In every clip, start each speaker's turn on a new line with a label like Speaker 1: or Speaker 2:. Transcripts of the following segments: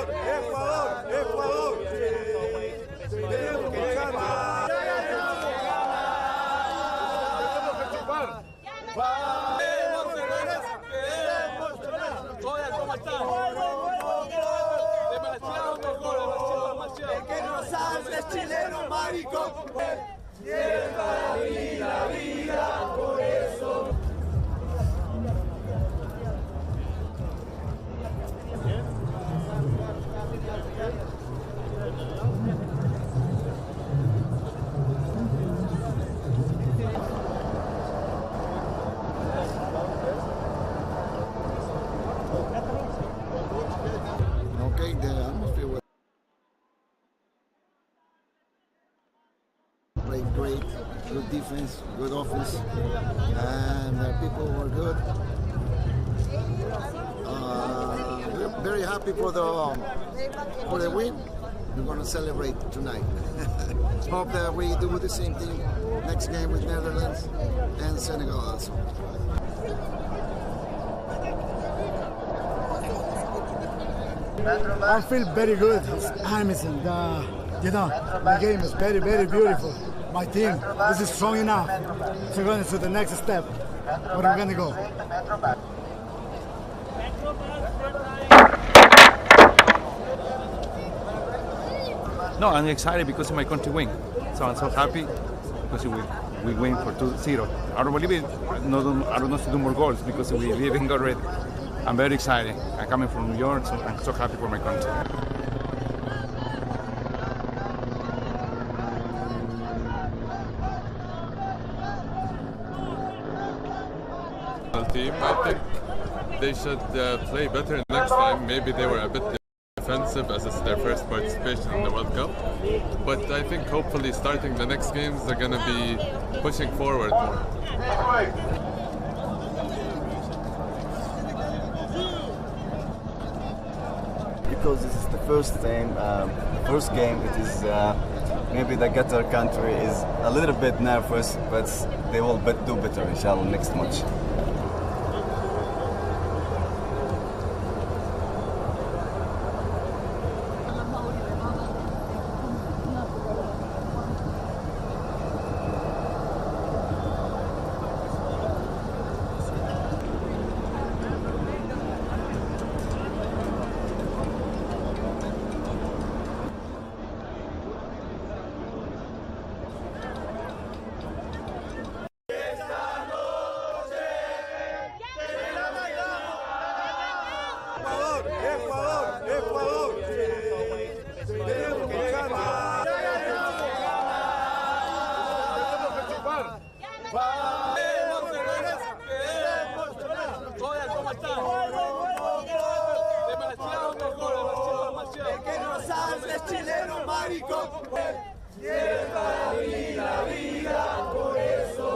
Speaker 1: Ecuador, Ecuador. Tenemos que ganar. Tenemos que chupar. ¿Cómo estás? El que no sabe es chileno, maricón. Mierda, la vida, por eso.
Speaker 2: Okay, the atmosphere was played great, good defense, good offense, and people were good. We're very happy for the win. We're going to celebrate tonight. Hope that we do the same thing next game with Netherlands and Senegal also.
Speaker 3: I feel very good. It's amazing. The game is very, very beautiful. My team is strong enough to go to the next step. Where we're going to go.
Speaker 4: No, I'm excited because my country win. So I'm so happy because we win for 2-0. I don't believe it. No, I don't know to do more goals because we didn't go already. I'm very excited. I'm coming from New York, so I'm so happy for my country.
Speaker 5: Team, I think they should play better next time. Maybe they were a bit defensive as it's their first participation in the World Cup. But I think hopefully starting the next games they're going to be pushing forward more.
Speaker 6: Because this is the first game, it is maybe the Qatar country is a little bit nervous, but they will do better inshallah next match.
Speaker 1: Ecuador, Ecuador. Tenemos que ganar. Tenemos que chupar. ¿Cómo estás? El que no sabe es chileno, maricón. Mierda, la vida, por eso.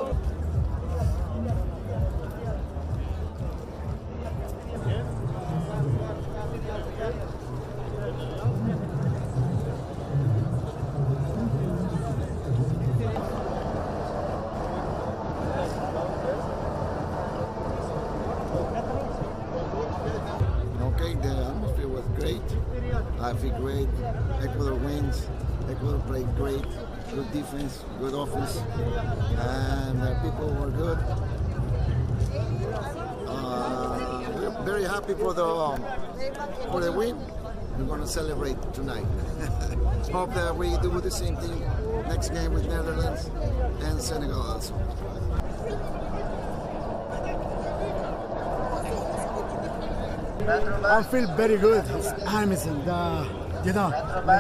Speaker 2: Okay, the atmosphere was great. I feel great. Ecuador wins. Ecuador played great. Good defense, good offense, and people were good. We're very happy for the win. We're going to celebrate tonight. Hope that we do the same thing next game with Netherlands and Senegal also.
Speaker 3: I feel very good. It's amazing. The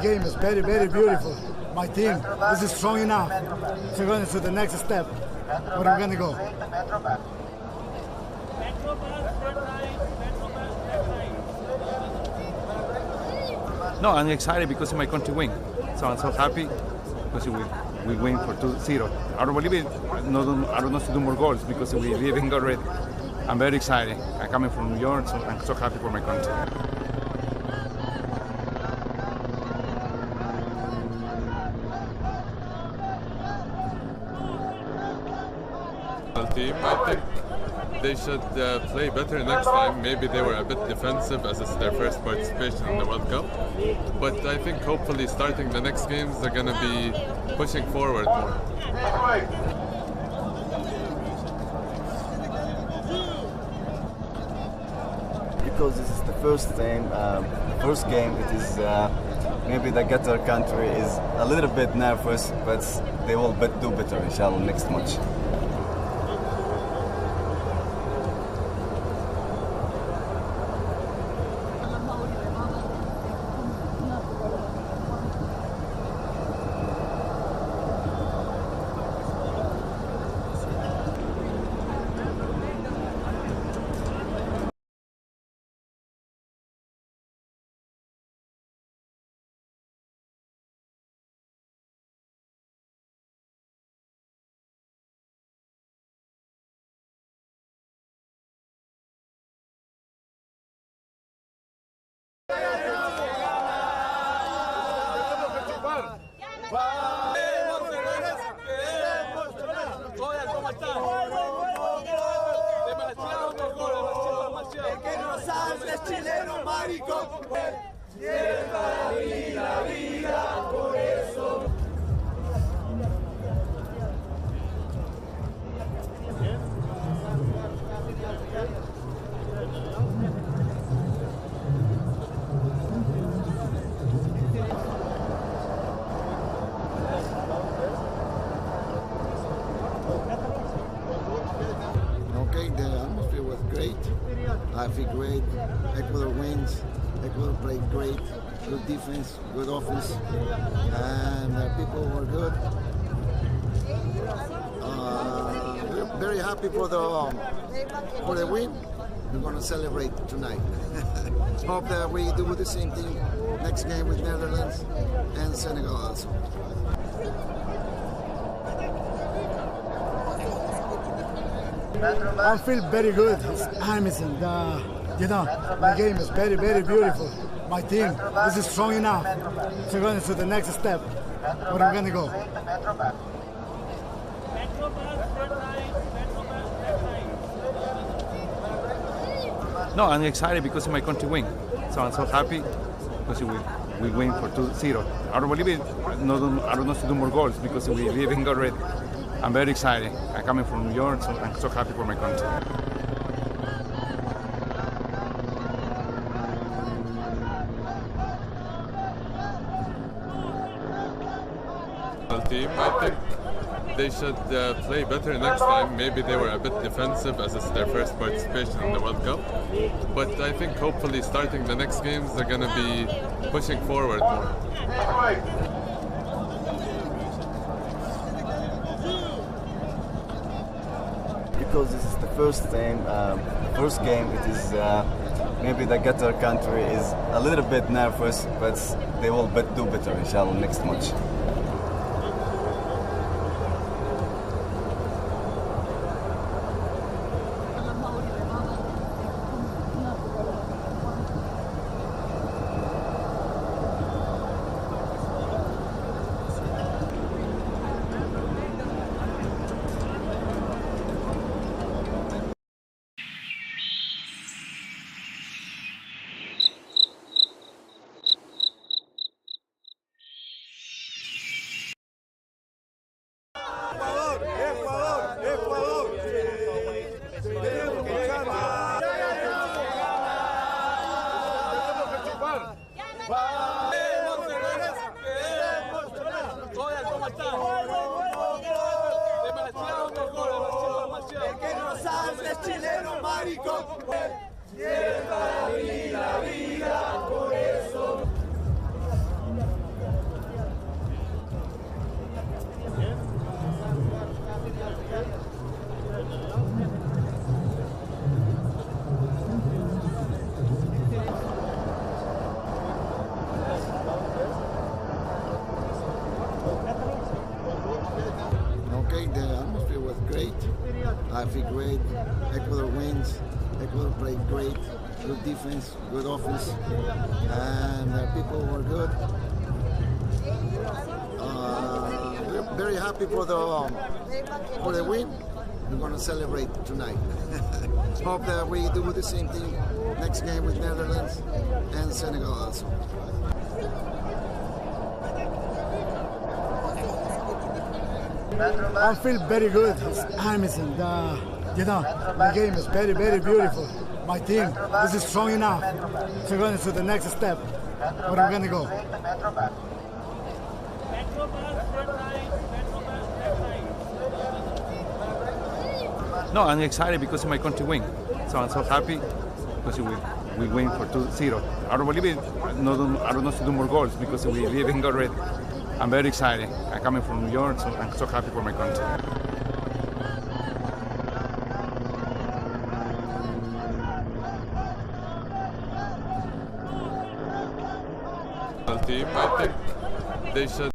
Speaker 3: game is very, very beautiful. My team is strong enough to go to the next step. Where we're going to go.
Speaker 4: No, I'm excited because my country win. So I'm so happy because we win for 2-0. I don't believe it. No, I don't know to do more goals because we didn't go already. I'm very excited. I'm coming from New York, so I'm so happy for my country.
Speaker 5: Team, I think they should play better next time. Maybe they were a bit defensive as it's their first participation in the World Cup. But I think hopefully starting the next games, they're going to be pushing forward more.
Speaker 6: Because this is the first game, it is maybe the Qatar country is a little bit nervous, but they will do better, inshallah, next match.
Speaker 1: El que no salve es chileno, marico. Lleva la vida, por eso.
Speaker 2: Okay, the atmosphere was great. I feel great. Ecuador wins. Ecuador played great. Good defense, good offense, and people were good. We're very happy for the win. We're going to celebrate tonight. Hope that we do the same thing next game with Netherlands and Senegal also.
Speaker 3: I feel very good. It's amazing. The game is very, very beautiful. My team is strong enough to go into the next step. Where we're going to go.
Speaker 4: No, I'm excited because my country win. So I'm so happy because we win for 2-0. I don't believe it. I don't know to do more goals because we didn't go ready. I'm very excited. I'm coming from New York, so I'm so happy for my country.
Speaker 5: Team, I think they should play better next time. Maybe they were a bit defensive as it's their first participation in the World Cup. But I think hopefully starting the next games, they're going to be pushing forward more.
Speaker 6: Because this is the first game, it is maybe the Qatar country is a little bit nervous, but they will do better, inshallah, next match.
Speaker 1: El que no salve es chileno, marico. Lleva la vida, por eso.
Speaker 2: Okay, the atmosphere was great. I feel great. Ecuador wins. Ecuador played great. Good defense, good offense, and people were good. We're very happy for the win. we're going to celebrate tonight. Hope that we do the same thing next game with Netherlands and Senegal also.
Speaker 3: I feel very good. It's amazing. The game is very, very beautiful. My team is strong enough to go into the next step. Where we're going to go.
Speaker 4: No, I'm excited because my country win. So I'm so happy because we win for 2-0. I don't believe it. No, I don't know to do more goals because we didn't go red. I'm very excited. I'm coming from New York, so I'm so happy for my country.
Speaker 5: Team, I think they should.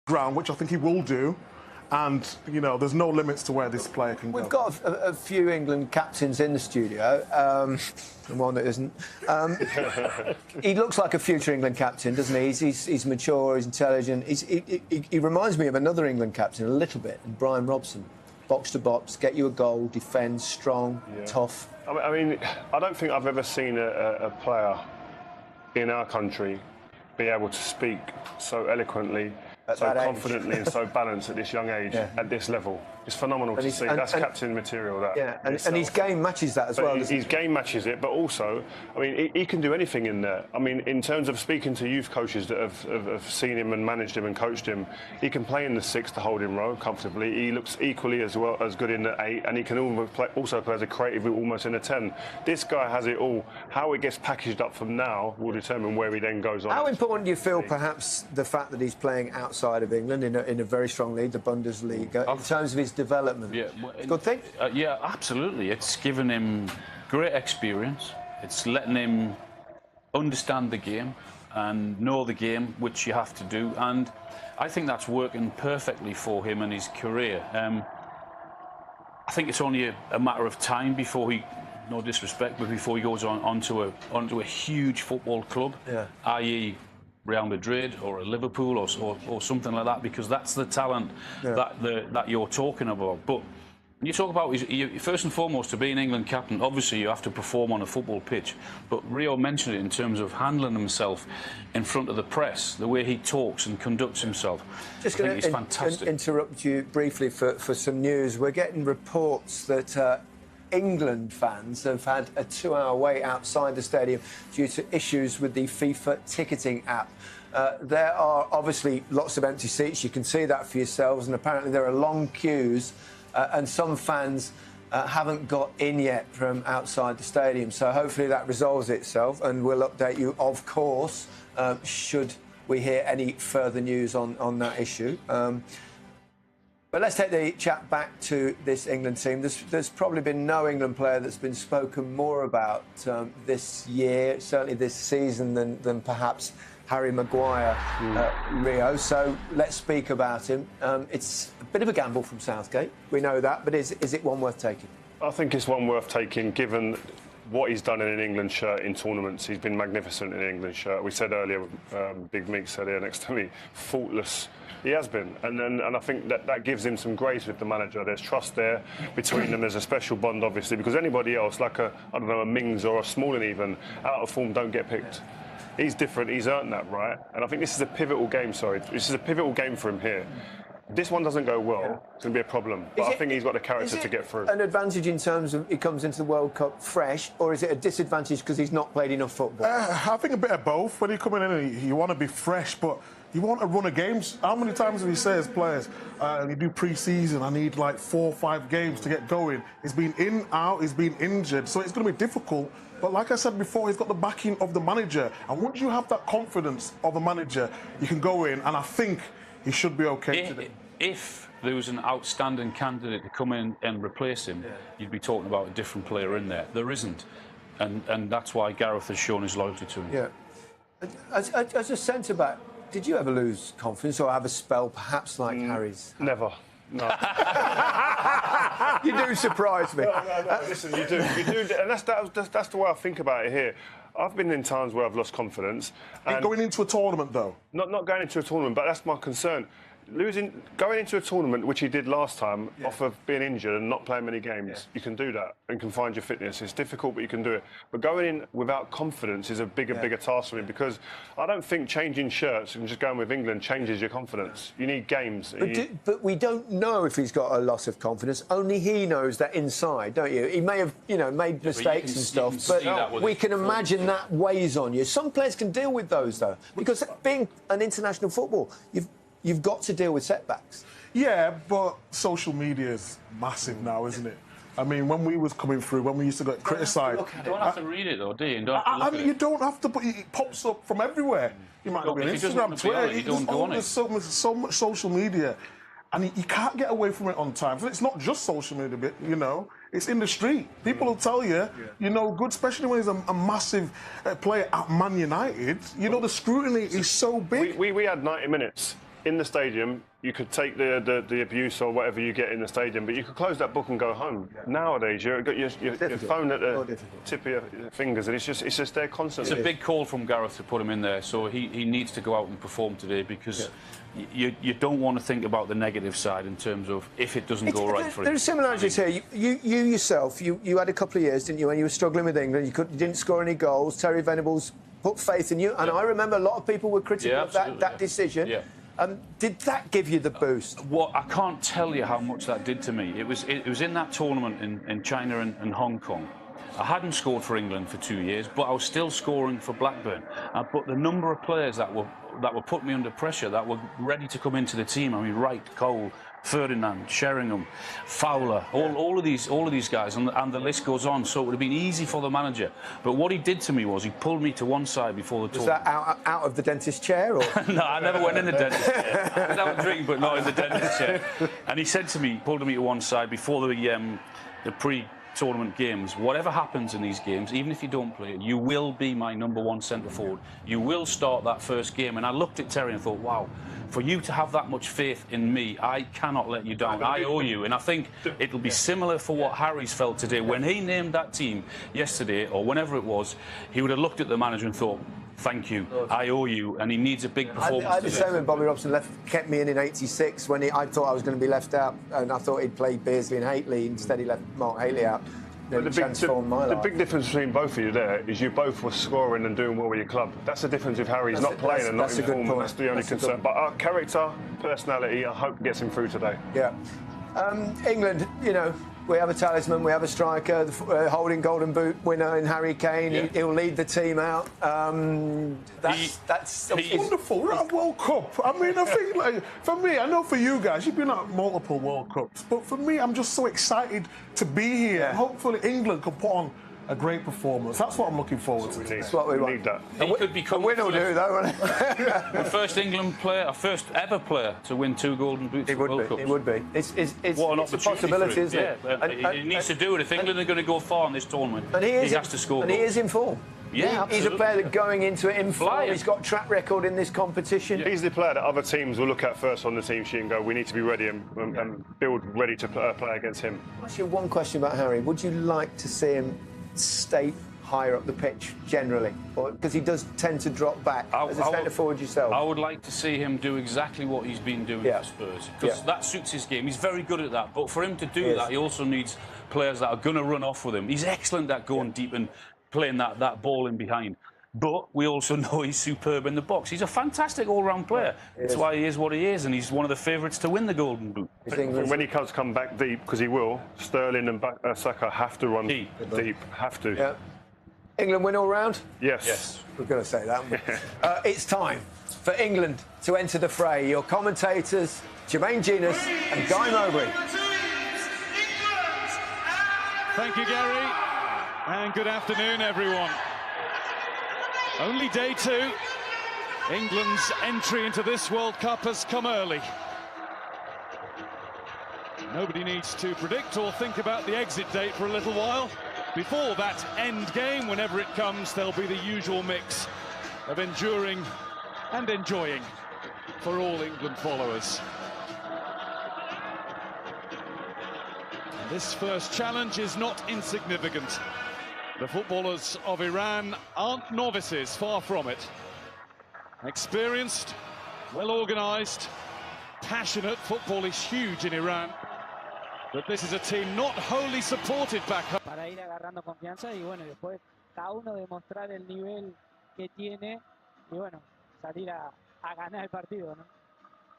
Speaker 7: ground, which I think he will do. And, you know, there's no limits to where this player can go.
Speaker 1: We've got a few England captains in the studio, and one that isn't. He looks like a future England captain, doesn't he? He's mature, he's intelligent. He reminds me of another England captain a little bit, Brian Robson. Box to box, get you a goal, defend, strong, tough.
Speaker 8: I mean, I don't think I've ever seen a player in our country be able to speak so eloquently, so confidently and so balanced at this young age, at this level. It's phenomenal to see. That's captain material. That.
Speaker 1: Yeah, and his game matches that as well.
Speaker 8: His game matches it, but also, I mean, he can do anything in there. I mean, in terms of speaking to youth coaches that have seen him and managed him and coached him, he can play in the 6 to holding row comfortably. He looks equally as good in the 8, and he can also play as a creative almost in a 10. This guy has it all. How it gets packaged up from now will determine where he then goes on.
Speaker 1: How important do you feel, perhaps, the fact that he's playing outside of England in a very strong league, the Bundesliga, in terms of his development?
Speaker 9: Yeah,
Speaker 1: good thing?
Speaker 9: Yeah, absolutely. It's given him great experience. It's letting him understand the game and know the game, which you have to do. And I think that's working perfectly for him and his career. I think it's only a matter of time before he, no disrespect, but before he goes onto a huge football club, i.e. Real Madrid or a Liverpool or something like that, because that's the talent that you're talking about. But when you talk about, first and foremost, to be an England captain, obviously you have to perform on a football pitch. But Rio mentioned it in terms of handling himself in front of the press, the way he talks and conducts himself.
Speaker 1: Just going to interrupt you briefly for some news. We're getting reports that England fans have had a 2-hour wait outside the stadium due to issues with the FIFA ticketing app. There are obviously lots of empty seats. You can see that for yourselves, and apparently there are long queues, and some fans haven't got in yet from outside the stadium. So hopefully that resolves itself, and we'll update you, of course, should we hear any further news on that issue. But let's take the chat back to this England team. There's probably been no England player that's been spoken more about this year, certainly this season, than perhaps Harry Maguire, Rio. So let's speak about him. It's a bit of a gamble from Southgate, we know that, but is it one worth taking?
Speaker 8: I think it's one worth taking, given what he's done in an England shirt in tournaments. He's been magnificent in an England shirt. We said earlier, Big Meek said here next to me, faultless. He has been, and I think that gives him some grace with the manager. There's trust there between them. There's a special bond, obviously, because anybody else, like a Mings or a Smalling even, out of form, don't get picked. He's different. He's earned that right, and I think this is a pivotal game. This is a pivotal game for him here. This one doesn't go well, it's going to be a problem. But I think he's got the character to get through.
Speaker 1: An advantage in terms of he comes into the World Cup fresh, or is it a disadvantage because he's not played enough football?
Speaker 7: I think a bit of both. When you come in and you want to be fresh, but you want to run a games. How many times have you said as players, you do pre-season, I need like 4 or 5 games to get going. He's been in, out, he's been injured, so it's going to be difficult. But like I said before, he's got the backing of the manager. And once you have that confidence of a manager, you can go in, and I think he should be okay today.
Speaker 9: If there was an outstanding candidate to come in and replace him, you'd be talking about a different player in there. There isn't. And that's why Gareth has shown his loyalty to him.
Speaker 1: Yeah. As a centre-back, did you ever lose confidence or have a spell perhaps like Harry's?
Speaker 8: Never. No.
Speaker 1: You do surprise me.
Speaker 8: No, listen, you do, and that's the way I think about it here. I've been in times where I've lost confidence. And
Speaker 7: going into a tournament, though?
Speaker 8: Not going into a tournament, but that's my concern. Going into a tournament, which he did last time, off of being injured and not playing many games, you can do that and can find your fitness. It's difficult, but you can do it. But going in without confidence is a bigger task for him, because I don't think changing shirts and just going with England changes your confidence. You need games.
Speaker 1: But we don't know if he's got a loss of confidence. Only he knows that inside, don't you? He may have, made mistakes and stuff, but we can imagine that weighs on you. Some players can deal with those, though, because being an international football, You've got to deal with setbacks.
Speaker 7: Yeah, but social media is massive now, isn't it? I mean, when we was coming through, when we used to get criticised...
Speaker 9: You don't have to read it, though, do you?
Speaker 7: You don't have to, but it pops up from everywhere. You might not be on Instagram, Twitter, there's so much social media. And you can't get away from it on time. So it's not just social media, but, it's in the street. People will tell you, good, especially when he's a massive player at Man United. The scrutiny is so big.
Speaker 8: We had 90 minutes in the stadium, you could take the abuse or whatever you get in the stadium, but you could close that book and go home. Yeah. Nowadays, you've got your phone at the tip of your fingers, and it's just there constantly.
Speaker 9: It's a big call from Gareth to put him in there, so he needs to go out and perform today, because you don't want to think about the negative side in terms of if it doesn't go right for him.
Speaker 1: There are similarities here. You yourself, you had a couple of years, didn't you, when you were struggling with England? You didn't score any goals. Terry Venables put faith in you, and I remember a lot of people were critical of that decision. Yeah. Did that give you the boost?
Speaker 9: Well, I can't tell you how much that did to me. It was in that tournament in China and Hong Kong. I hadn't scored for England for 2 years, but I was still scoring for Blackburn. But the number of players that were putting me under pressure, that were ready to come into the team. I mean, Wright, Cole, Ferdinand, Sheringham, Fowler, all of these guys, and the list goes on. So it would have been easy for the manager. But what he did to me was he pulled me to one side before the tournament.
Speaker 1: Was that out of the dentist chair? Or?
Speaker 9: No, I never went in the dentist chair. I would have a drink, but not in the dentist chair. And he said to me, pulled me to one side before the pre-tournament games. Whatever happens in these games, even if you don't play, you will be my #1 centre forward. You will start that first game. And I looked at Terry and thought, wow, for you to have that much faith in me, I cannot let you down. I owe you. And I think it'll be similar for what Harry's felt today. When he named that team yesterday, or whenever it was, he would have looked at the manager and thought, thank you, I owe you, and he needs a big performance.
Speaker 1: I had the same when Bobby Robson kept me in '86 when I thought I was going to be left out, and I thought he'd play Beardsley and Hateley. Instead, he left Mark Haley out.
Speaker 8: The big difference between both of you there is you both were scoring and doing well with your club. That's the difference if Harry's not playing and not in form, and that's the only concern. But our character, personality, I hope gets him through today.
Speaker 1: Yeah. England, you know, we have a talisman, we have a striker, the holding Golden Boot winner in Harry Kane. Yeah. He'll lead the team out. That's
Speaker 7: wonderful. We're at a World Cup. I mean, I think, like, for me, I know for you guys, you've been at multiple World Cups, but for me, I'm just so excited to be here. Yeah. Hopefully, England can put on a great performance. That's what I'm looking forward to.
Speaker 1: That's what we
Speaker 8: need. That.
Speaker 9: He could become
Speaker 1: a win will do, though, won't it?
Speaker 9: The first England player, our first ever player to win 2 Golden Boots.
Speaker 1: It would be. It would be. It's
Speaker 9: what an
Speaker 1: opportunity, a possibility, isn't it?
Speaker 9: Yeah, he needs to do it. If England are going to go far in this tournament, he has to score.
Speaker 1: And he is in form.
Speaker 9: Yeah,
Speaker 1: he's a player that going into it in form. He's got track record in this competition.
Speaker 8: He's the player that other teams will look at first on the team sheet and go, we need to be ready and build ready to play against him.
Speaker 1: I'll ask you one question about Harry. Would you like to see him stay higher up the pitch generally, because he does tend to drop back as a centre forward yourself?
Speaker 9: I would like to see him do exactly what he's been doing for Spurs, because that suits his game. He's very good at that, but for him to do that, he also needs players that are going to run off with him. He's excellent at going deep and playing that ball in behind. But we also know he's superb in the box. He's a fantastic all-round player. That's why he is what he is, and he's one of the favourites to win the Golden Boot.
Speaker 8: When he comes come back deep, because he will, Sterling and Saka have to run deep. Have to.
Speaker 1: Yeah. England win all round?
Speaker 8: Yes.
Speaker 1: We're going to say that. It's time for England to enter the fray. Your commentators, Jermaine Genus and Guy Mowbray.
Speaker 10: Thank you, Gary. And good afternoon, everyone. Only day 2. England's entry into this World Cup has come early. Nobody needs to predict or think about the exit date for a little while. Before that end game, whenever it comes, there'll be the usual mix of enduring and enjoying for all England followers. And this first challenge is not insignificant. The footballers of Iran aren't novices, far from it. Experienced, well-organised, passionate. Football is huge in Iran. But this is a team not wholly supported back home.
Speaker 11: Para ir agarrando confianza y bueno, después cada uno demostrar el nivel que tiene y bueno, salir a ganar el partido, ¿no?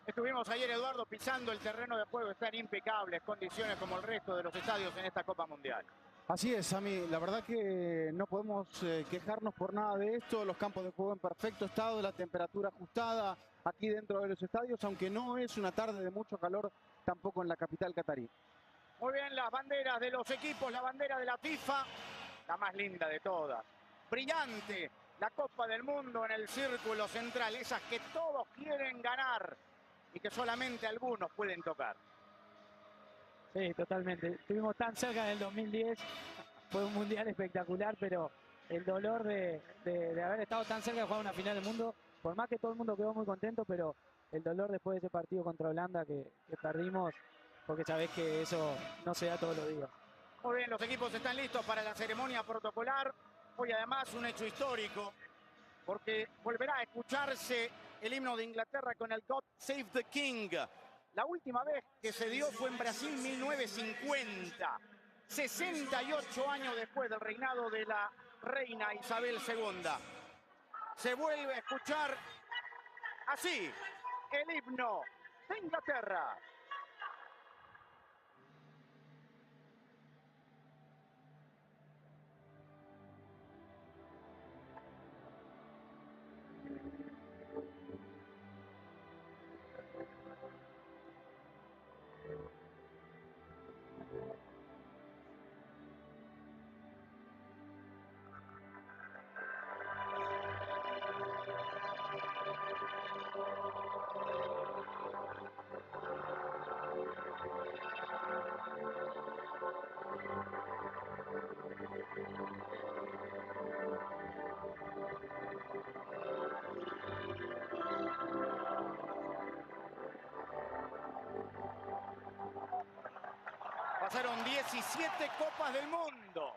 Speaker 12: Estuvimos ayer, Eduardo, pisando el terreno de juego. Están impecables condiciones como el resto de los estadios en esta Copa Mundial.
Speaker 13: Así es, Sami. La verdad que no podemos quejarnos por nada de esto. Los campos de juego en perfecto estado, la temperatura ajustada aquí dentro de los estadios, aunque no es una tarde de mucho calor tampoco en la capital catarí.
Speaker 12: Muy bien, las banderas de los equipos, la bandera de la FIFA, la más linda de todas. Brillante, la Copa del Mundo en el círculo central, esas que todos quieren ganar y que solamente algunos pueden tocar.
Speaker 11: Sí, totalmente. Estuvimos tan cerca en el 2010, fue un mundial espectacular, pero el dolor de haber estado tan cerca de jugar una final del mundo, por más que todo el mundo quedó muy contento, pero el dolor después de ese partido contra Holanda que perdimos, porque sabés que eso no se da todos los días.
Speaker 12: Muy bien, los equipos están listos para la ceremonia protocolar. Hoy además un hecho histórico, porque volverá a escucharse el himno de Inglaterra con el God Save the King. La última vez que se dio fue en Brasil 1950, 68 años después del reinado de la reina Isabel II. Se vuelve a escuchar así el himno de Inglaterra. Pasaron 17 Copas del Mundo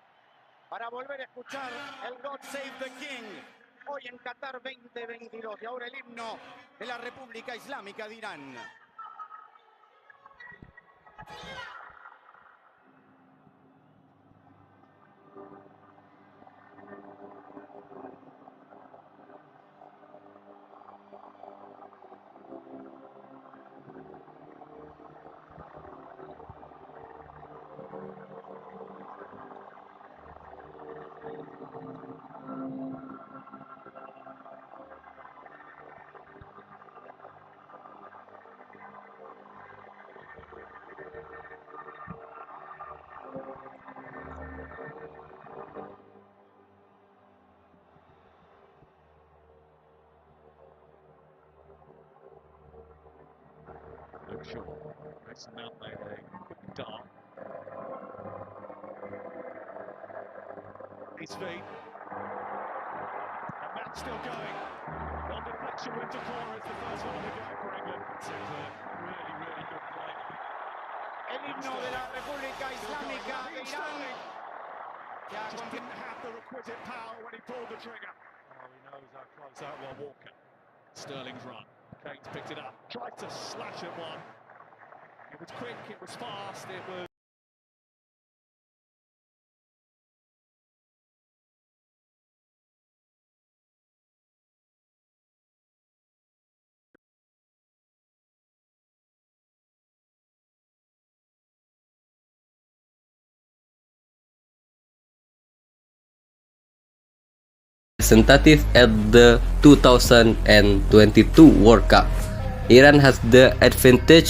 Speaker 12: para volver a escuchar el God Save the King. Hoy en Qatar 2022. Y ahora el himno de la República Islámica de Irán.
Speaker 10: Shaw pressing out there, a quick dart. His feet. And that's still going. One deflection went to corner. It's the first one of the game for England. It's a really, really good play.
Speaker 12: El himno de la República Islámica de Irán.
Speaker 10: Just didn't have the requisite power when he pulled the trigger. Oh, he knows how close that was walking. Sterling's run. Kane's picked it up. Tried to slash at one. It was quick, it was fast, it was...
Speaker 14: Representative at the 2022 World Cup. Iran has the advantage.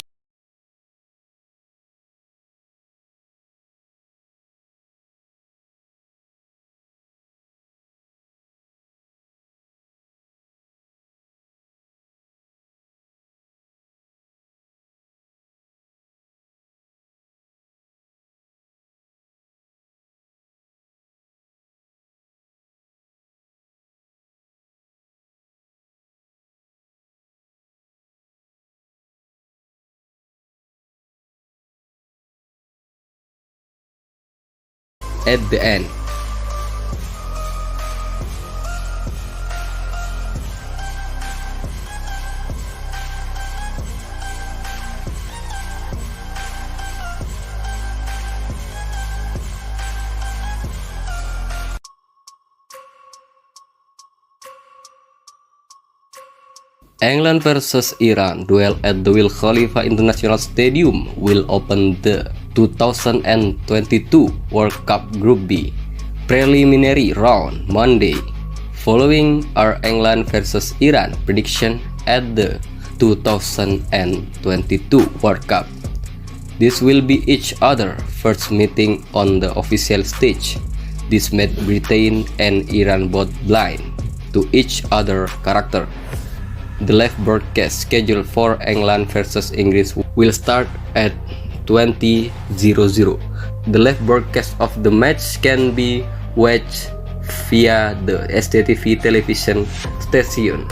Speaker 14: At the end. England versus Iran duel at the Khalifa International Stadium will open the 2022 World Cup Group B preliminary round Monday, following our England versus Iran prediction at the 2022 World Cup. This will be each other's first meeting on the official stage. This made Britain and Iran both blind to each other's character. The live broadcast schedule for England versus English will start at 20:00. The live broadcast of the match can be watched via the STTV television station.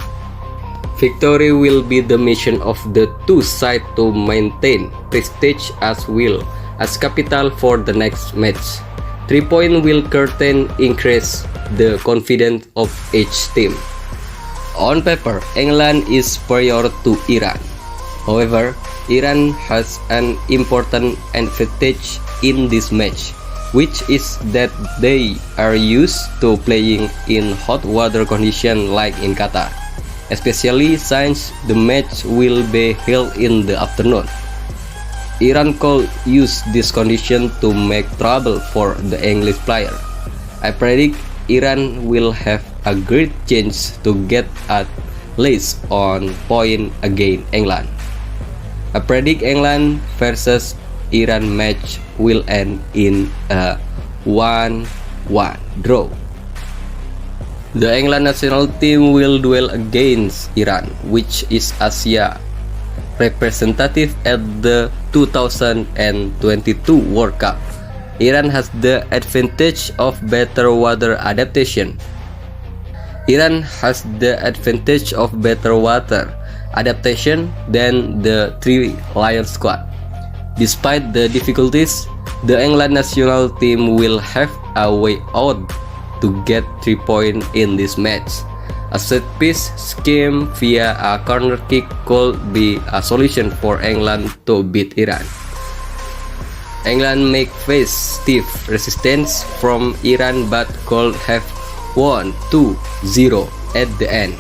Speaker 14: Victory will be the mission of the two sides to maintain prestige as well as capital for the next match. 3 points will curtain increase the confidence of each team. On paper, England is superior to Iran. However, Iran has an important advantage in this match, which is that they are used to playing in hot weather conditions like in Qatar, especially since the match will be held in the afternoon. Iran could use this condition to make trouble for the English player. I predict Iran will have a great chance to get at least on point against England. I predict England versus Iran match will end in a 1-1 draw. The England national team will duel against Iran, which is Asia representative at the 2022 World Cup. Iran has the advantage of better weather adaptation. Than the Three Lions squad. Despite the difficulties, the England national team will have a way out to get 3 points in this match. A set piece scheme via a corner kick could be a solution for England to beat Iran. England may face stiff resistance from Iran but could have won 2-0 at the end.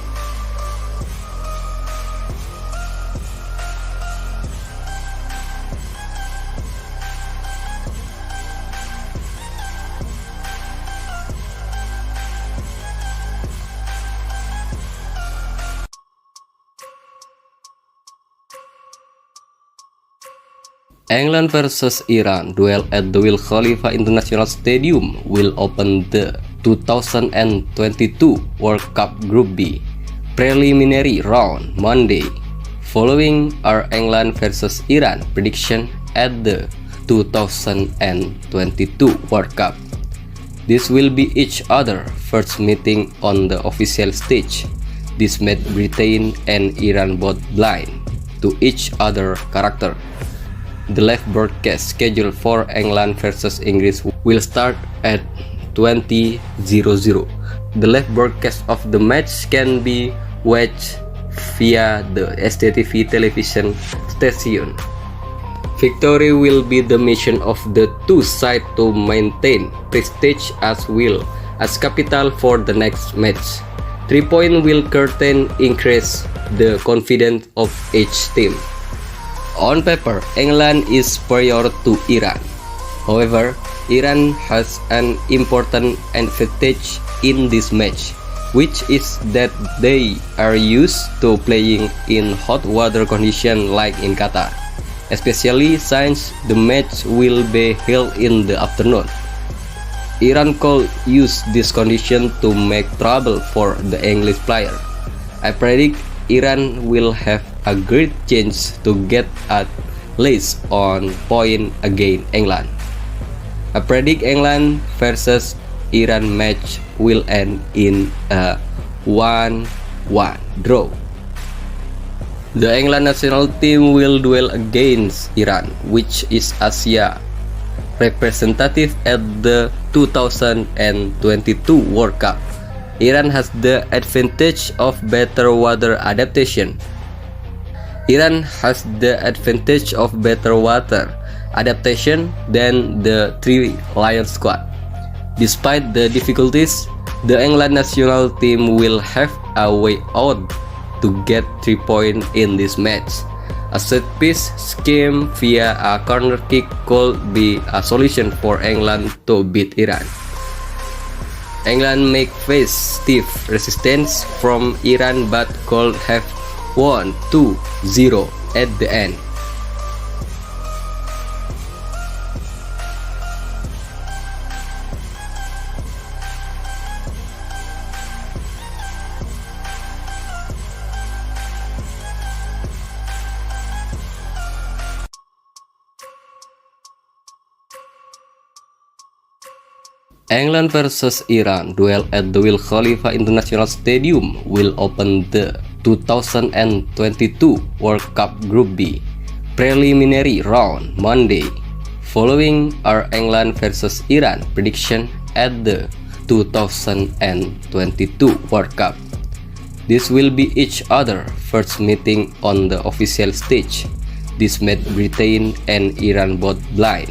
Speaker 14: England versus Iran duel at the Khalifa International Stadium will open the 2022 World Cup Group B preliminary round Monday, following our England versus Iran prediction at the 2022 World Cup. This will be each other first meeting on the official stage. This made Britain and Iran both blind to each other character. The live broadcast schedule for England versus English will start at 20:00. The live broadcast of the match can be watched via the STTV television station. Victory will be the mission of the two sides to maintain prestige as well as capital for the next match. 3 points will curtain increase the confidence of each team. On paper, England is superior to Iran. However, Iran has an important advantage in this match, which is that they are used to playing in hot weather conditions like in Qatar, especially since the match will be held in the afternoon. Iran could use this condition to make trouble for the English player. I predict Iran will have a great chance to get at least on point against England. I predict England versus Iran match will end in a 1-1 draw. The England national team will duel against Iran, which is Asia representative at the 2022 World Cup. Iran has the advantage of better weather adaptation. Than the Three Lions squad. Despite the difficulties, the England national team will have a way out to get 3 points in this match. A set piece scheme via a corner kick could be a solution for England to beat Iran. England may face stiff resistance from Iran but could have won 2-0 at the end. England versus Iran duel at the Khalifa International Stadium will open the 2022 World Cup Group B preliminary round Monday, following are England versus Iran prediction at the 2022 World Cup. This will be each other first meeting on the official stage. This made Britain and Iran both blind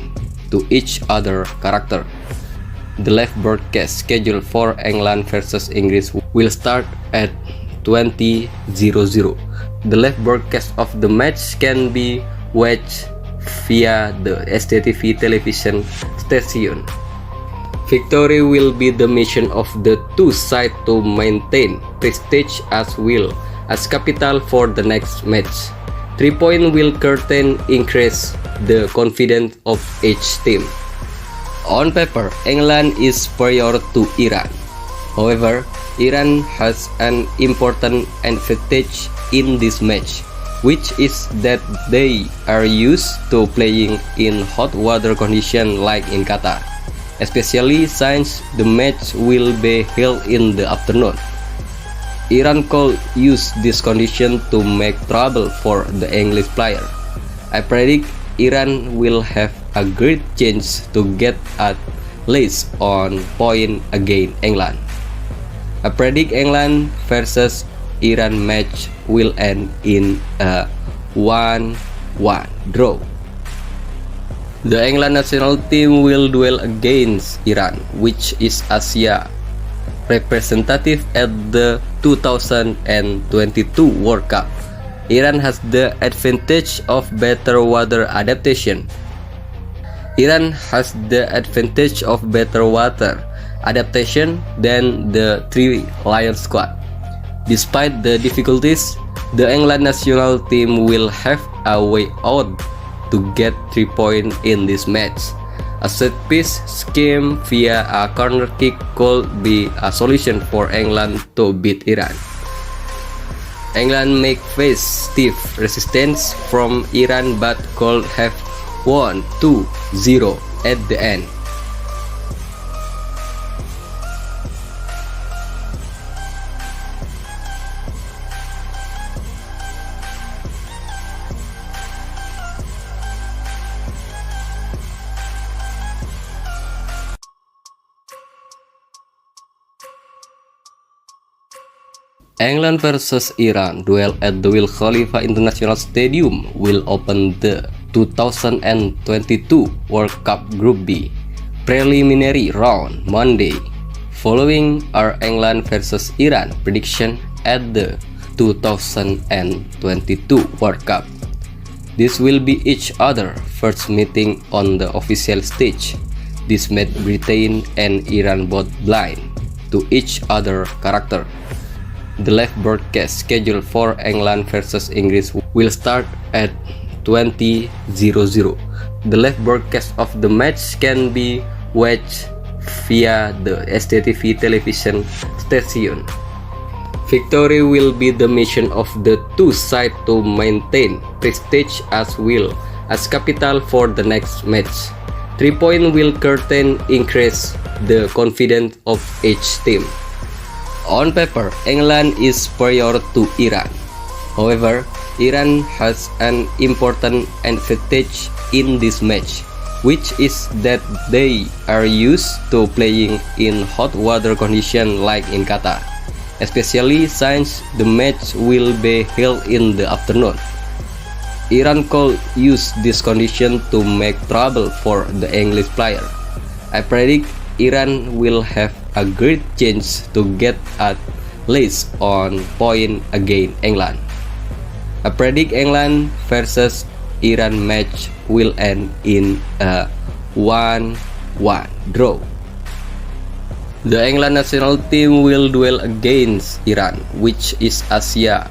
Speaker 14: to each other character. The live broadcast schedule for England versus English will start at 20:00. The live broadcast of the match can be watched via the STTV television station. Victory will be the mission of the two sides to maintain prestige as well as capital for the next match. 3 points will curtain increase the confidence of each team. On paper, England is superior to Iran. However, Iran has an important advantage in this match, which is that they are used to playing in hot water conditions like in Qatar, especially since the match will be held in the afternoon. Iran could use this condition to make trouble for the English player. I predict Iran will have a great chance to get at least on point against England. I predict England versus Iran match will end in a 1-1 draw. The England national team will duel against Iran, which is Asia representative at the 2022 World Cup. Iran has the advantage of better water adaptation. Than the Three Lions squad. Despite the difficulties, the England national team will have a way out to get 3 points in this match. A set piece scheme via a corner kick could be a solution for England to beat Iran. England may face stiff resistance from Iran but could have won 2-0 at the end. England versus Iran duel at the Khalifa International Stadium will open the 2022 World Cup Group B preliminary round Monday, following are England versus Iran prediction at the 2022 World Cup. This will be each other first meeting on the official stage. This made Britain and Iran both blind to each other character. The live broadcast schedule for England versus English will start at 20:00. The live broadcast of the match can be watched via the STTV television station. Victory will be the mission of the two sides to maintain prestige as well as capital for the next match. 3 points will curtain increase the confidence of each team. On paper, England is superior to Iran. However, Iran has an important advantage in this match, which is that they are used to playing in hot water conditions like in Qatar, especially since the match will be held in the afternoon. Iran could use this condition to make trouble for the English player. I predict Iran will have a great chance to get at least on point against England. I predict England versus Iran match will end in a 1-1 draw. The England national team will duel against Iran, which is Asia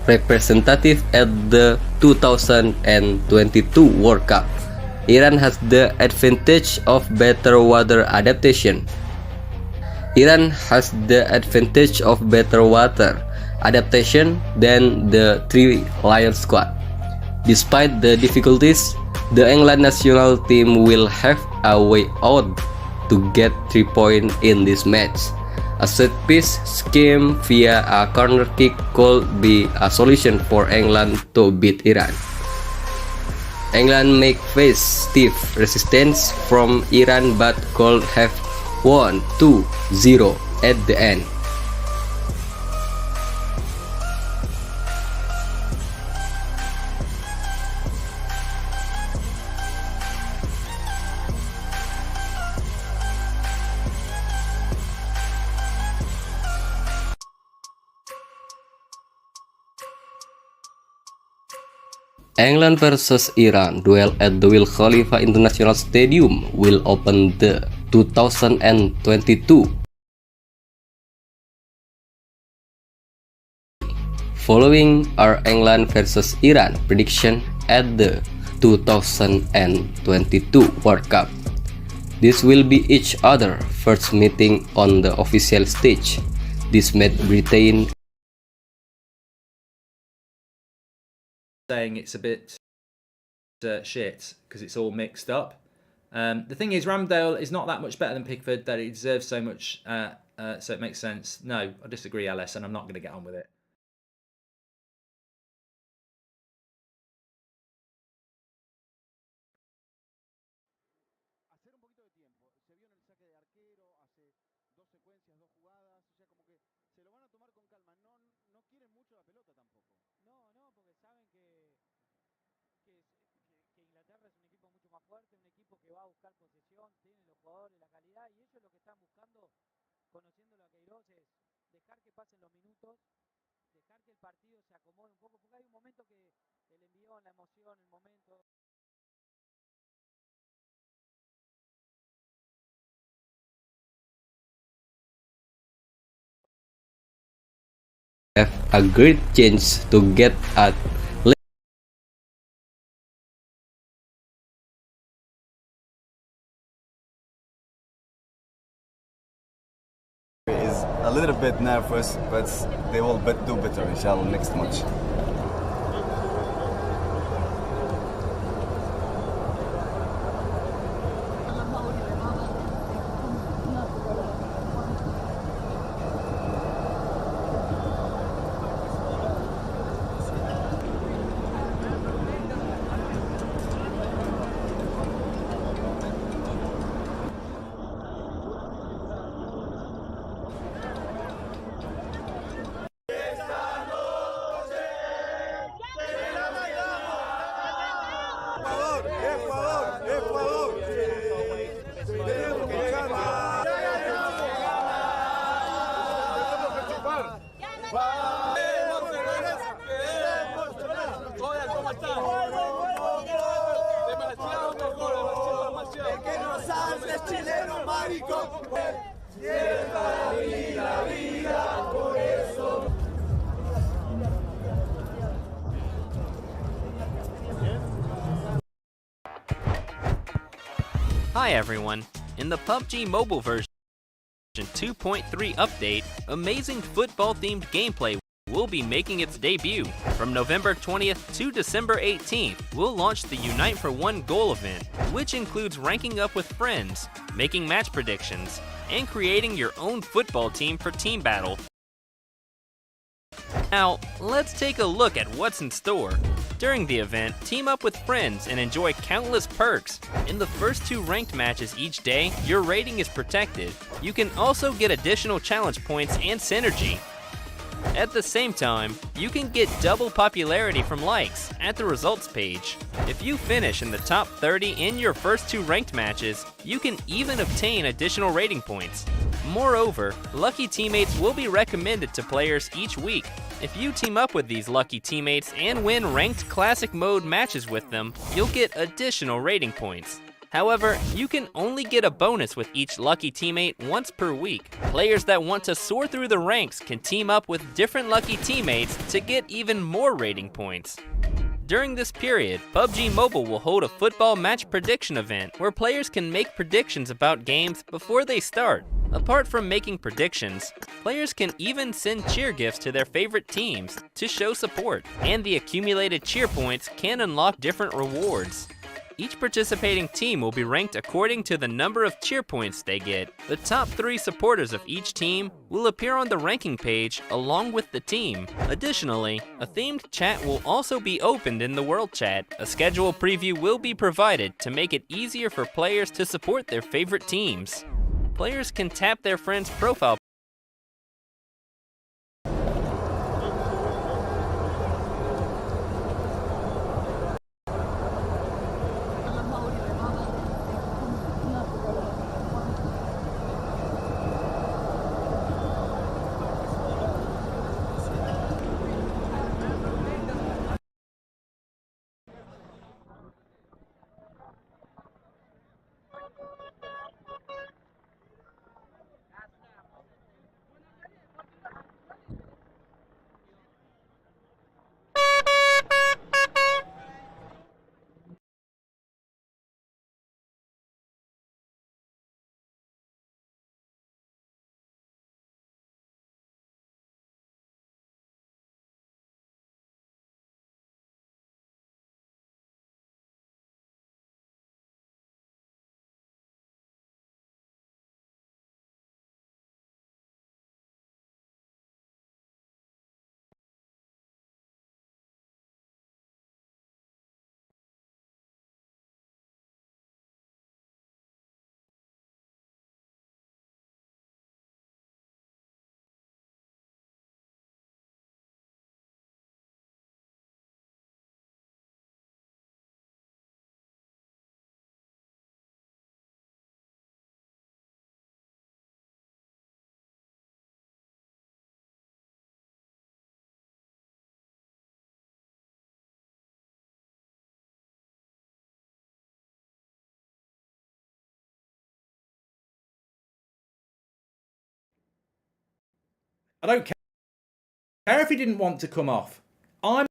Speaker 14: representative at the 2022 World Cup. Iran has the advantage of better water adaptation. Than the Three Lions squad. Despite the difficulties, the England national team will have a way out to get 3 points in this match. A set piece scheme via a corner kick could be a solution for England to beat Iran. England may face stiff resistance from Iran but could have won 2-0 at the end. England versus Iran duel at the Khalifa International Stadium will open the 2022. Following are England versus Iran prediction at the 2022 World Cup. This will be each other first meeting on the official stage. This made Britain
Speaker 15: saying it's a bit shit because it's all mixed up. The thing is, Ramsdale is not that much better than Pickford that he deserves so much, so it makes sense. No, I disagree, Alice, and I'm not going to get on with it.
Speaker 11: Fuerte, un equipo que va a buscar posesión, tiene los jugadores, la calidad, y eso es lo que están buscando, conociéndolo a Queiroz, es dejar que pasen los minutos, dejar que el partido se acomode un poco, porque hay un momento que el envión, la emoción, el momento...
Speaker 14: have a great chance to get at
Speaker 6: is a little bit nervous, but they will do better inshallah next match.
Speaker 16: Hi everyone! In the PUBG mobile version 2.3 update, amazing football-themed gameplay will be making its debut. From November 20th to December 18th, we'll launch the Unite for One goal event, which includes ranking up with friends, making match predictions, and creating your own football team for team battle. Now, let's take a look at what's in store. During the event, team up with friends and enjoy countless perks. In the first 2 ranked matches each day, your rating is protected. You can also get additional challenge points and synergy. At the same time, you can get double popularity from likes at the results page. If you finish in the top 30 in your first 2 ranked matches, you can even obtain additional rating points. Moreover, lucky teammates will be recommended to players each week. If you team up with these lucky teammates and win ranked classic mode matches with them, you'll get additional rating points. However, you can only get a bonus with each lucky teammate once per week. Players that want to soar through the ranks can team up with different lucky teammates to get even more rating points. During this period, PUBG Mobile will hold a football match prediction event where players can make predictions about games before they start. Apart from making predictions, players can even send cheer gifts to their favorite teams to show support, and the accumulated cheer points can unlock different rewards. Each participating team will be ranked according to the number of cheer points they get. The top 3 supporters of each team will appear on the ranking page along with the team. Additionally, a themed chat will also be opened in the World Chat. A schedule preview will be provided to make it easier for players to support their favorite teams. Players can tap their friend's profile
Speaker 15: I don't care if he didn't want to come off. I'm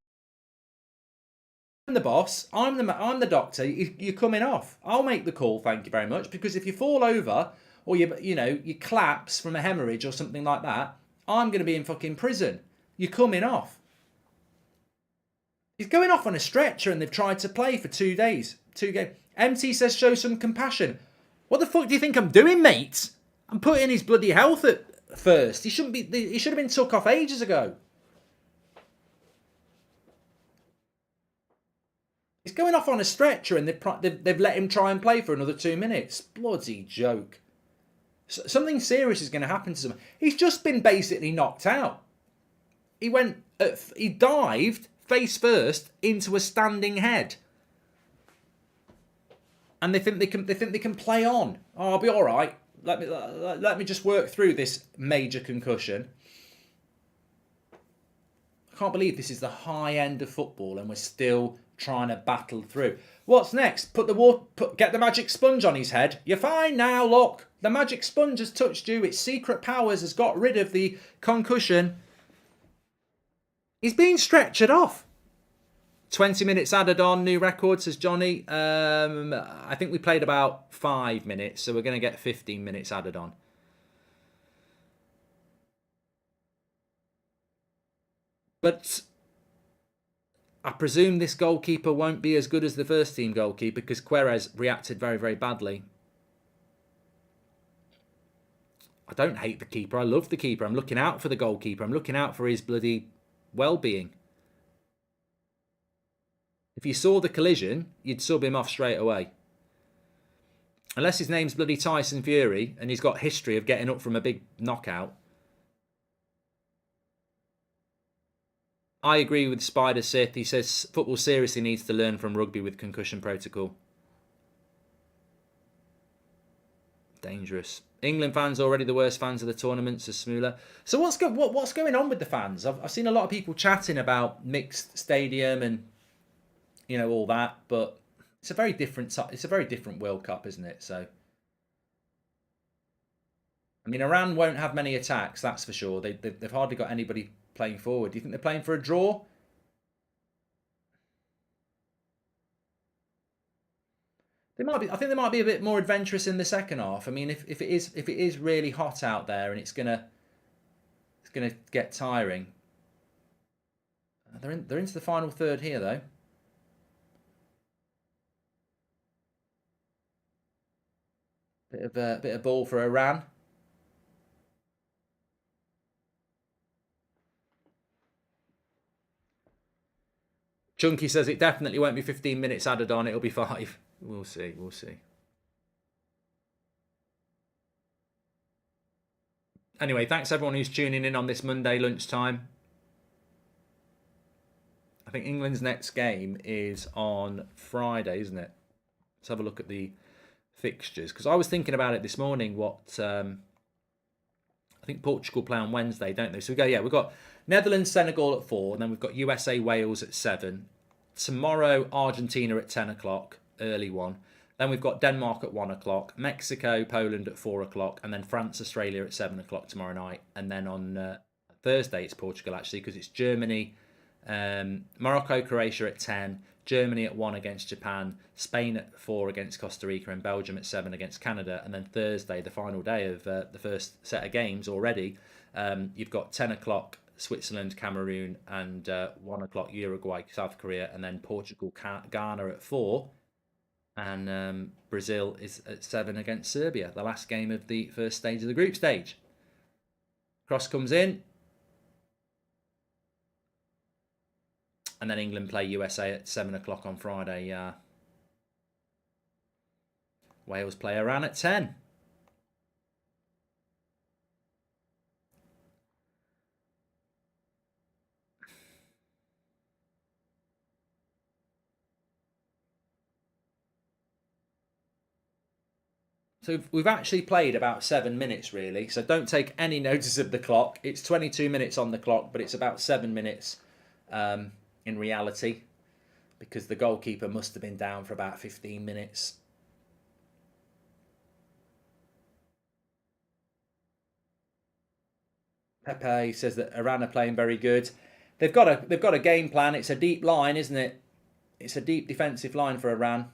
Speaker 15: the boss. I'm the doctor. You're coming off. I'll make the call. Thank you very much. Because if you fall over or you collapse from a hemorrhage or something like that, I'm going to be in fucking prison. You're coming off. He's going off on a stretcher and they've tried to play for 2 days. 2 games. MT says show some compassion. What the fuck do you think I'm doing, mate? I'm putting his bloody health at first. He should have been took off ages ago. He's going off on a stretcher and they've let him try and play for another 2 minutes. Bloody joke. Something serious is going to happen to him. He's just been basically knocked out. He dived face first into a standing head. And they think they can play on. Oh, I'll be all right. Let me just work through this major concussion. I can't believe this is the high end of football and we're still trying to battle through. What's next? Get the magic sponge on his head. You're fine now, look. The magic sponge has touched you. Its secret powers has got rid of the concussion. He's being stretchered off. 20 minutes added on, new record, says Johnny. I think we played about 5 minutes, so we're going to get 15 minutes added on. But I presume this goalkeeper won't be as good as the first team goalkeeper because Querez reacted very, very badly. I don't hate the keeper. I love the keeper. I'm looking out for the goalkeeper. I'm looking out for his bloody well-being. If you saw the collision, you'd sub him off straight away. Unless his name's bloody Tyson Fury and he's got history of getting up from a big knockout. I agree with Spider Sith. He says football seriously needs to learn from rugby with concussion protocol. Dangerous. England fans already the worst fans of the tournament, says Smooler. So what's going on with the fans? I've seen a lot of people chatting about mixed stadium and all that, but it's a very different World Cup, isn't it? So I mean, Iran won't have many attacks, that's for sure. They've hardly got anybody playing forward. Do you think they're playing for a draw? They might be. I think they might be a bit more adventurous in the second half. I mean, if it is really hot out there and it's gonna get tiring. They're into the final third here though. Bit of ball for Iran. Chunky says it definitely won't be 15 minutes added on. It'll be 5. We'll see. We'll see. Anyway, thanks everyone who's tuning in on this Monday lunchtime. I think England's next game is on Friday, isn't it? Let's have a look at the fixtures. Because I was thinking about it this morning. I think Portugal play on Wednesday, don't they? So we've got Netherlands, Senegal at 4. And then we've got USA, Wales at 7. Tomorrow, Argentina at 10 o'clock, early one. Then we've got Denmark at 1 o'clock, Mexico, Poland at 4 o'clock, and then France, Australia at 7 o'clock tomorrow night. And then on Thursday, it's Portugal, actually, because it's Germany, Morocco, Croatia at 10, Germany at 1 against Japan, Spain at 4 against Costa Rica, and Belgium at 7 against Canada. And then Thursday, the final day of the first set of games already, you've got 10 o'clock, Switzerland, Cameroon, and 1 o'clock, Uruguay, South Korea, and then Portugal, Ghana at 4. And Brazil is at 7 against Serbia, the last game of the first stage of the group stage. Cross comes in. And then England play USA at 7 o'clock on Friday. Wales play Iran at 10. So we've actually played about 7 minutes, really. So don't take any notice of the clock. It's 22 minutes on the clock, but it's about 7 minutes in reality, because the goalkeeper must have been down for about 15 minutes. Pepe says that Iran are playing very good. They've got a game plan. It's a deep line, isn't it? It's a deep defensive line for Iran.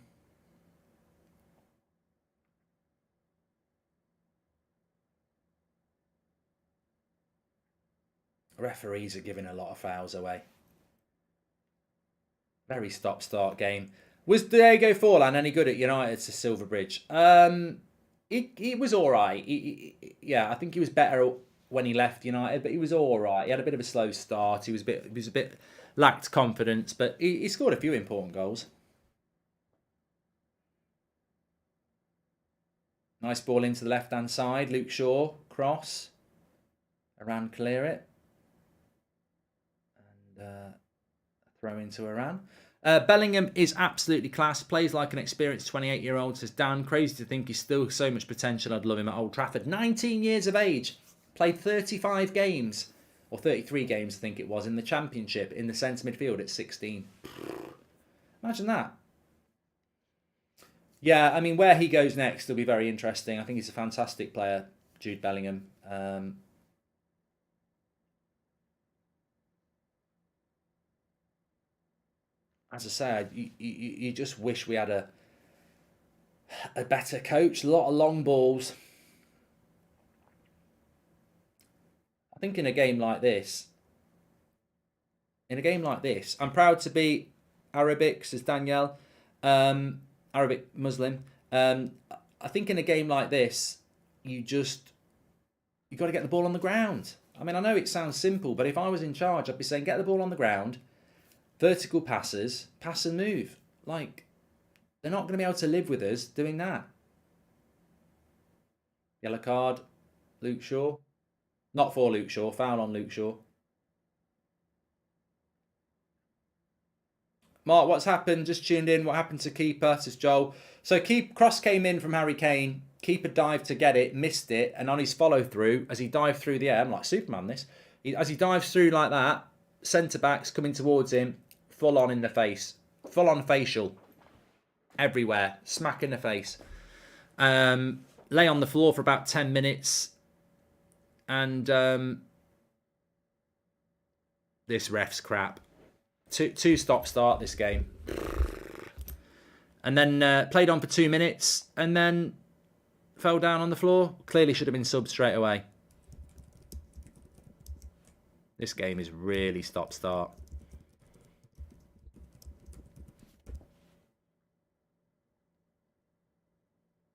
Speaker 15: Referees are giving a lot of fouls away. Very stop-start game. Was Diego Forlan any good at United to Silverbridge? He was all right. Yeah, I think he was better when he left United, but he was all right. He had a bit of a slow start. He was a bit lacked confidence, but he scored a few important goals. Nice ball into the left-hand side. Luke Shaw, cross. Iran clear it. And throw into Iran. Bellingham is absolutely class. Plays like an experienced 28-year-old, says Dan. Crazy to think he's still so much potential. I'd love him at Old Trafford. 19 years of age. Played 35 games. Or 33 games, I think it was, in the Championship. In the centre midfield at 16. Imagine that. Yeah, I mean, where he goes next will be very interesting. I think he's a fantastic player, Jude Bellingham. As I say, you just wish we had a better coach. A lot of long balls. I think in a game like this, I'm proud to be Arabic, says Danielle, Arabic Muslim. I think in a game like this, you got to get the ball on the ground. I mean, I know it sounds simple, but if I was in charge, I'd be saying, get the ball on the ground. Vertical passes, pass and move. Like, they're not going to be able to live with us doing that. Yellow card, Luke Shaw. Not for Luke Shaw, foul on Luke Shaw. Mark, what's happened? Just tuned in. What happened to keeper? Says Joel. So cross came in from Harry Kane. Keeper dived to get it, missed it, and on his follow through, as he dived through the air, I'm like Superman this. As he dives through like that, centre backs coming towards him. Full on in the face. Full on facial. Everywhere. Smack in the face. Lay on the floor for about 10 minutes. And this ref's crap. Two stop start this game. And then played on for 2 minutes. And then fell down on the floor. Clearly should have been subbed straight away. This game is really stop start.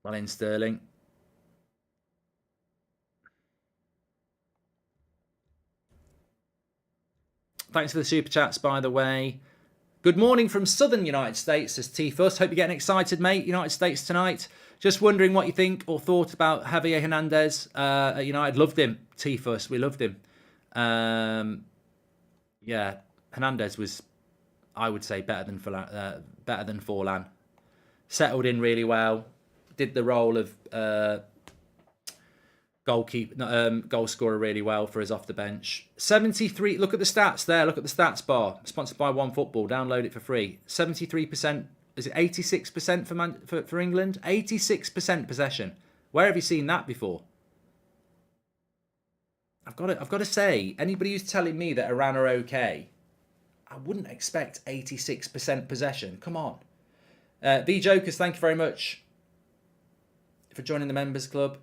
Speaker 15: Well in Sterling. Thanks for the super chats, by the way. Good morning from Southern United States, says T-Fuss. Hope you're getting excited, mate. United States tonight. Just wondering what you think or thought about Javier Hernandez at United. Loved him, T-Fuss. We loved him. Yeah, Hernandez was, I would say, better than Forlan. Settled in really well. Did the role of goal scorer really well for us off the bench. 73. Look at the stats there. Look at the stats bar. Sponsored by OneFootball. Download it for free. 73%. Is it 86% for England? 86% possession. Where have you seen that before? I've got to say, anybody who's telling me that Iran are okay, I wouldn't expect 86% possession. Come on. V Jokers, thank you very much for joining the members club.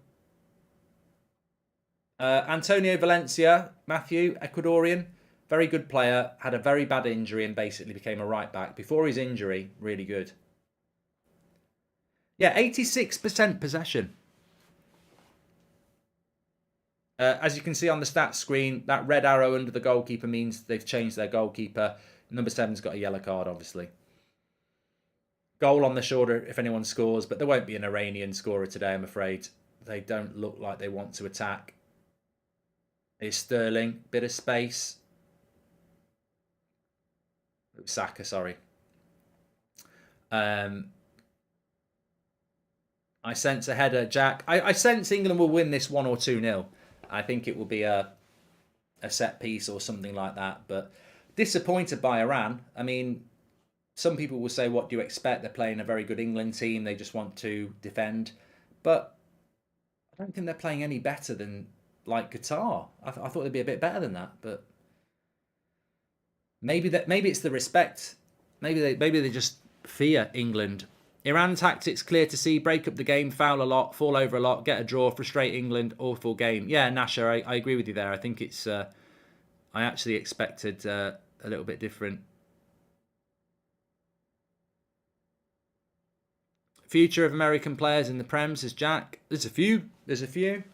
Speaker 15: Antonio Valencia, Matthew, Ecuadorian, very good player, had a very bad injury and basically became a right back. Before his injury, really good. Yeah, 86% possession. As you can see on the stats screen, that red arrow under the goalkeeper means they've changed their goalkeeper. Number 7's got a yellow card, obviously. Goal on the shoulder if anyone scores, but there won't be an Iranian scorer today, I'm afraid. They don't look like they want to attack. Here's Sterling, bit of space. Saka, sorry. I sense a header, Jack. I sense England will win this 1 or 2-0. I think it will be a set piece or something like that. But disappointed by Iran. I mean, some people will say, what do you expect? They're playing a very good England team. They just want to defend. But I don't think they're playing any better than like Qatar. I thought they'd be a bit better than that. But maybe it's the respect. Maybe they just fear England. Iran tactics clear to see. Break up the game, foul a lot, fall over a lot, get a draw, frustrate England. Awful game. Yeah, Nasher, I agree with you there. I think it's. I actually expected a little bit different. Future of American players in the Prem, says Jack. There's a few.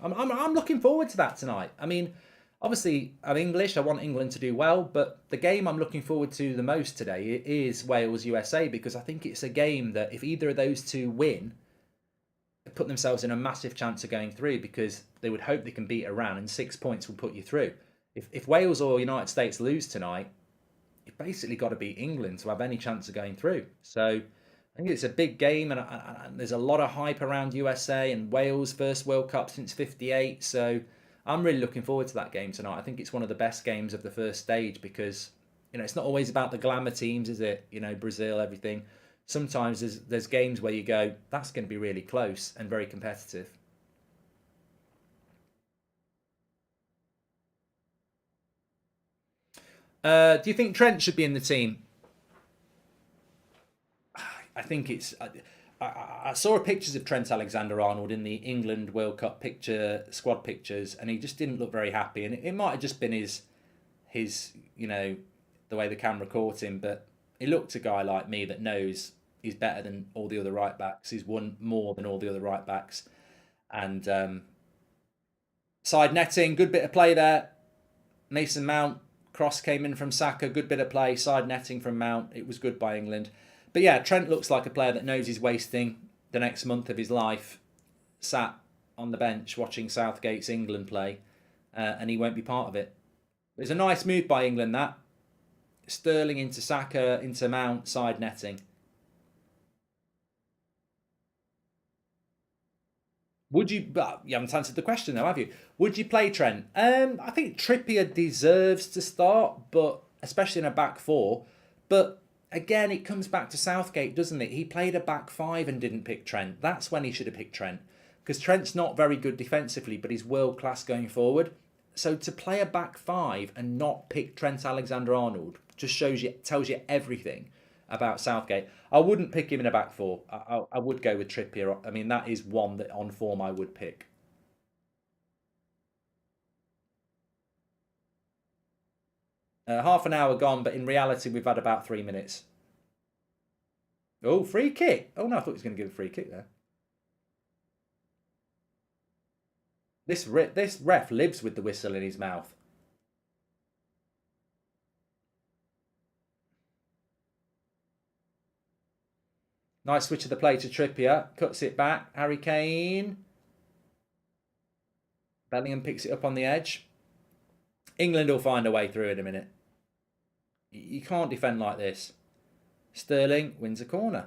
Speaker 15: I'm looking forward to that tonight. I mean, obviously, I'm English. I want England to do well. But the game I'm looking forward to the most today is Wales-USA, because I think it's a game that if either of those two win, they put themselves in a massive chance of going through, because they would hope they can beat Iran and 6 points will put you through. If Wales or United States lose tonight, you've basically got to beat England to have any chance of going through. So I think it's a big game, and there's a lot of hype around USA and Wales' first World Cup since '58. So I'm really looking forward to that game tonight. I think it's one of the best games of the first stage, because it's not always about the glamour teams, is it? Brazil, everything. Sometimes there's games where you go, that's going to be really close and very competitive. Do you think Trent should be in the team? I think it's. I saw pictures of Trent Alexander-Arnold in the England World Cup squad pictures, and he just didn't look very happy. And it might have just been his the way the camera caught him. But he looked a guy like me that knows he's better than all the other right backs. He's won more than all the other right backs. And side netting, good bit of play there. Mason Mount, cross came in from Saka, good bit of play. Side netting from Mount, it was good by England. But yeah, Trent looks like a player that knows he's wasting the next month of his life sat on the bench watching Southgate's England play, and he won't be part of it. It was a nice move by England, that. Sterling into Saka, into Mount, side netting. Would you... You haven't answered the question though, have you? Would you play Trent? I think Trippier deserves to start, but especially in a back four. But again, it comes back to Southgate, doesn't it? He played a back five and didn't pick Trent. That's when he should have picked Trent. Because Trent's not very good defensively, but he's world-class going forward. So to play a back five and not pick Trent Alexander-Arnold just tells you everything about Southgate. I wouldn't pick him in a back four. I would go with Trippier. I mean, that is one that on form I would pick. Half an hour gone, but in reality, we've had about 3 minutes. Oh, free kick. Oh, no, I thought he was going to give a free kick there. This ref lives with the whistle in his mouth. Nice switch of the play to Trippier. Cuts it back. Harry Kane. Bellingham picks it up on the edge. England will find a way through in a minute. You can't defend like this. Sterling wins a corner.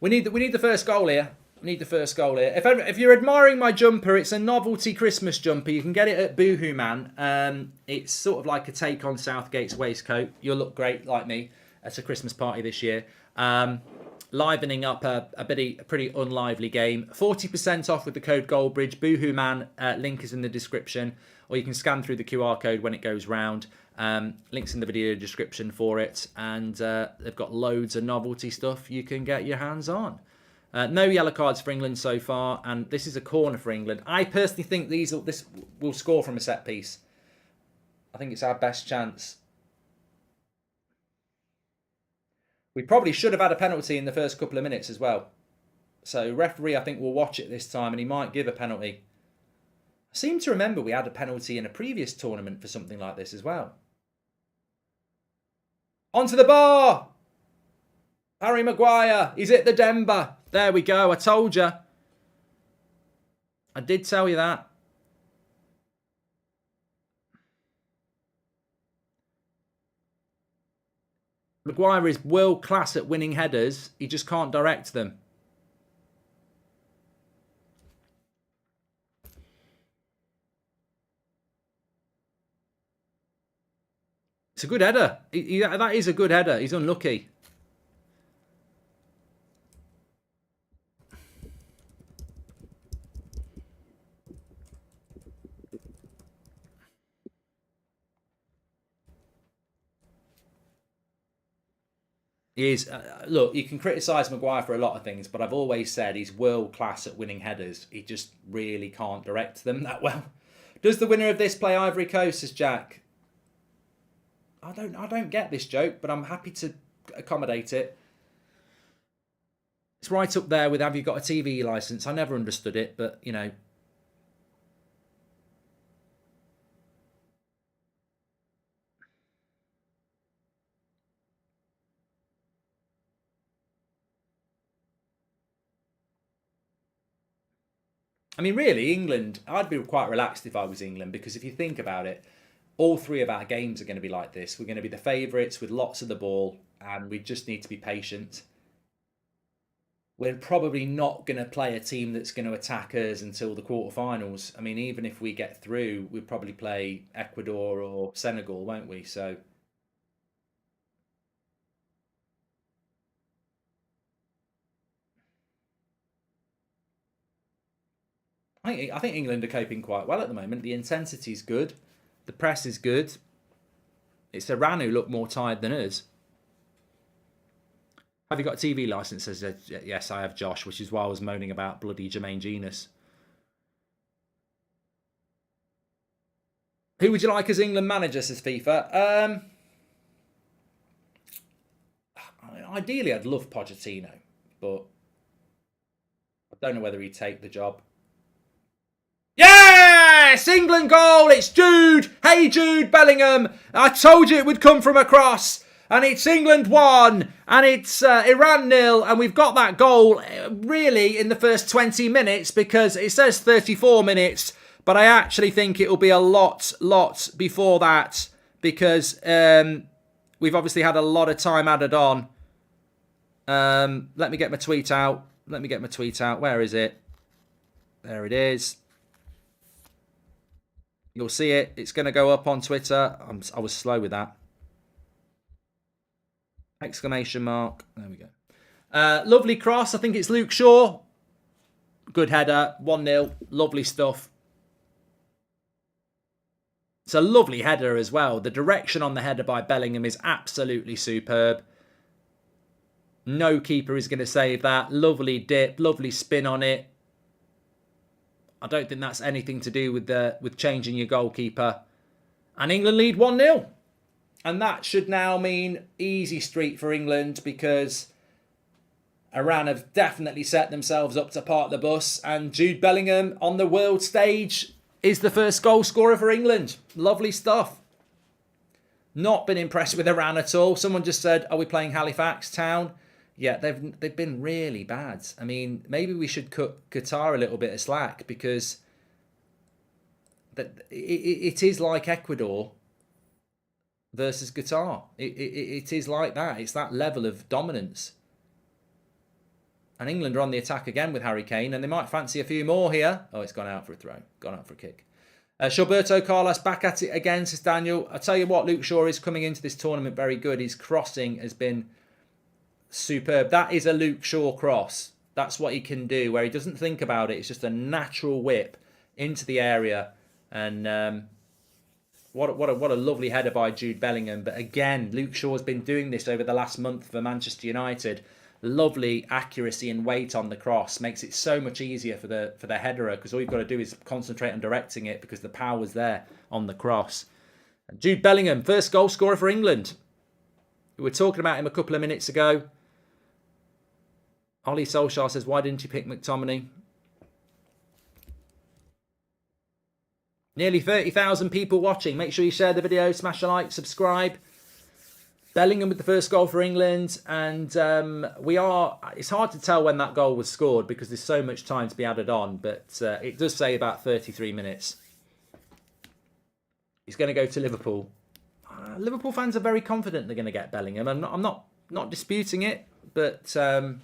Speaker 15: We need the first goal here. We need the first goal here. If you're admiring my jumper, it's a novelty Christmas jumper. You can get it at Boohoo Man. It's sort of like a take on Southgate's waistcoat. You'll look great like me at a Christmas party this year. Livening up a pretty unlively game. 40% off with the code Goldbridge. Boohoo Man, link is in the description. Or you can scan through the QR code when it goes round. Links in the video description for it. And they've got loads of novelty stuff you can get your hands on. No yellow cards for England so far. And this is a corner for England. I personally think this will score from a set piece. I think it's our best chance. We probably should have had a penalty in the first couple of minutes as well. So referee, I think, will watch it this time and he might give a penalty. I seem to remember we had a penalty in a previous tournament for something like this as well. Onto the bar! Harry Maguire, he's hit the Denver. There we go, I told you. I did tell you that. Maguire is world class at winning headers. He just can't direct them. It's a good header. That is a good header. He's unlucky. He is. Look, you can criticise Maguire for a lot of things, but I've always said he's world class at winning headers. He just really can't direct them that well. Does the winner of this play Ivory Coast, says Jack? I don't get this joke, but I'm happy to accommodate it. It's right up there with have you got a TV licence? I never understood it, but you know. I mean, really, England, I'd be quite relaxed if I was England, because if you think about it, all three of our games are going to be like this. We're going to be the favourites with lots of the ball, and we just need to be patient. We're probably not going to play a team that's going to attack us until the quarterfinals. I mean, even if we get through, we'll probably play Ecuador or Senegal, won't we? So I think England are coping quite well at the moment. The intensity's good. The press is good. It's Iran who look more tired than us. Have you got a TV licence? Says, yes, I have, Josh, which is why I was moaning about bloody Jermaine Genius. Who would you like as England manager, says FIFA? Ideally, I'd love Pochettino, but I don't know whether he'd take the job. Yes! England goal! It's Jude! Hey, Jude Bellingham! I told you it would come from across. And it's England 1. And it's Iran 0. And we've got that goal really in the first 20 minutes because it says 34 minutes. But I actually think it will be a lot before that because we've obviously had a lot of time added on. Let me get my tweet out. Where is it? There it is. You'll see it. It's going to go up on Twitter. I was slow with that. Exclamation mark. There we go. Lovely cross. I think it's Luke Shaw. Good header. 1-0. Lovely stuff. It's a lovely header as well. The direction on the header by Bellingham is absolutely superb. No keeper is going to save that. Lovely dip. Lovely spin on it. I don't think that's anything to do with changing your goalkeeper. And England lead 1-0. And that should now mean easy street for England because Iran have definitely set themselves up to park the bus. And Jude Bellingham on the world stage is the first goal scorer for England. Lovely stuff. Not been impressed with Iran at all. Someone just said, are we playing Halifax Town? Yeah, they've been really bad. I mean, maybe we should cut Qatar a little bit of slack, because it is like Ecuador versus Qatar. It is like that. It's that level of dominance. And England are on the attack again with Harry Kane, and they might fancy a few more here. Oh, it's gone out for a throw. Gone out for a kick. Gilberto Carlos back at it again, says Daniel. I tell you what, Luke Shaw is coming into this tournament very good. His crossing has been superb. That is a Luke Shaw cross. That's what he can do, where he doesn't think about it. It's just a natural whip into the area. And what a lovely header by Jude Bellingham. But again, Luke Shaw's been doing this over the last month for Manchester United. Lovely accuracy and weight on the cross makes it so much easier for the headerer, because all you've got to do is concentrate on directing it, because the power's there on the cross. And Jude Bellingham, first goal scorer for England. We were talking about him a couple of minutes ago. Ollie Solskjaer says, why didn't you pick McTominay? Nearly 30,000 people watching. Make sure you share the video, smash a like, subscribe. Bellingham with the first goal for England, and it's hard to tell when that goal was scored because there's so much time to be added on, but it does say about 33 minutes. He's going to go to Liverpool. Liverpool fans are very confident they're going to get Bellingham. I'm not disputing it, but I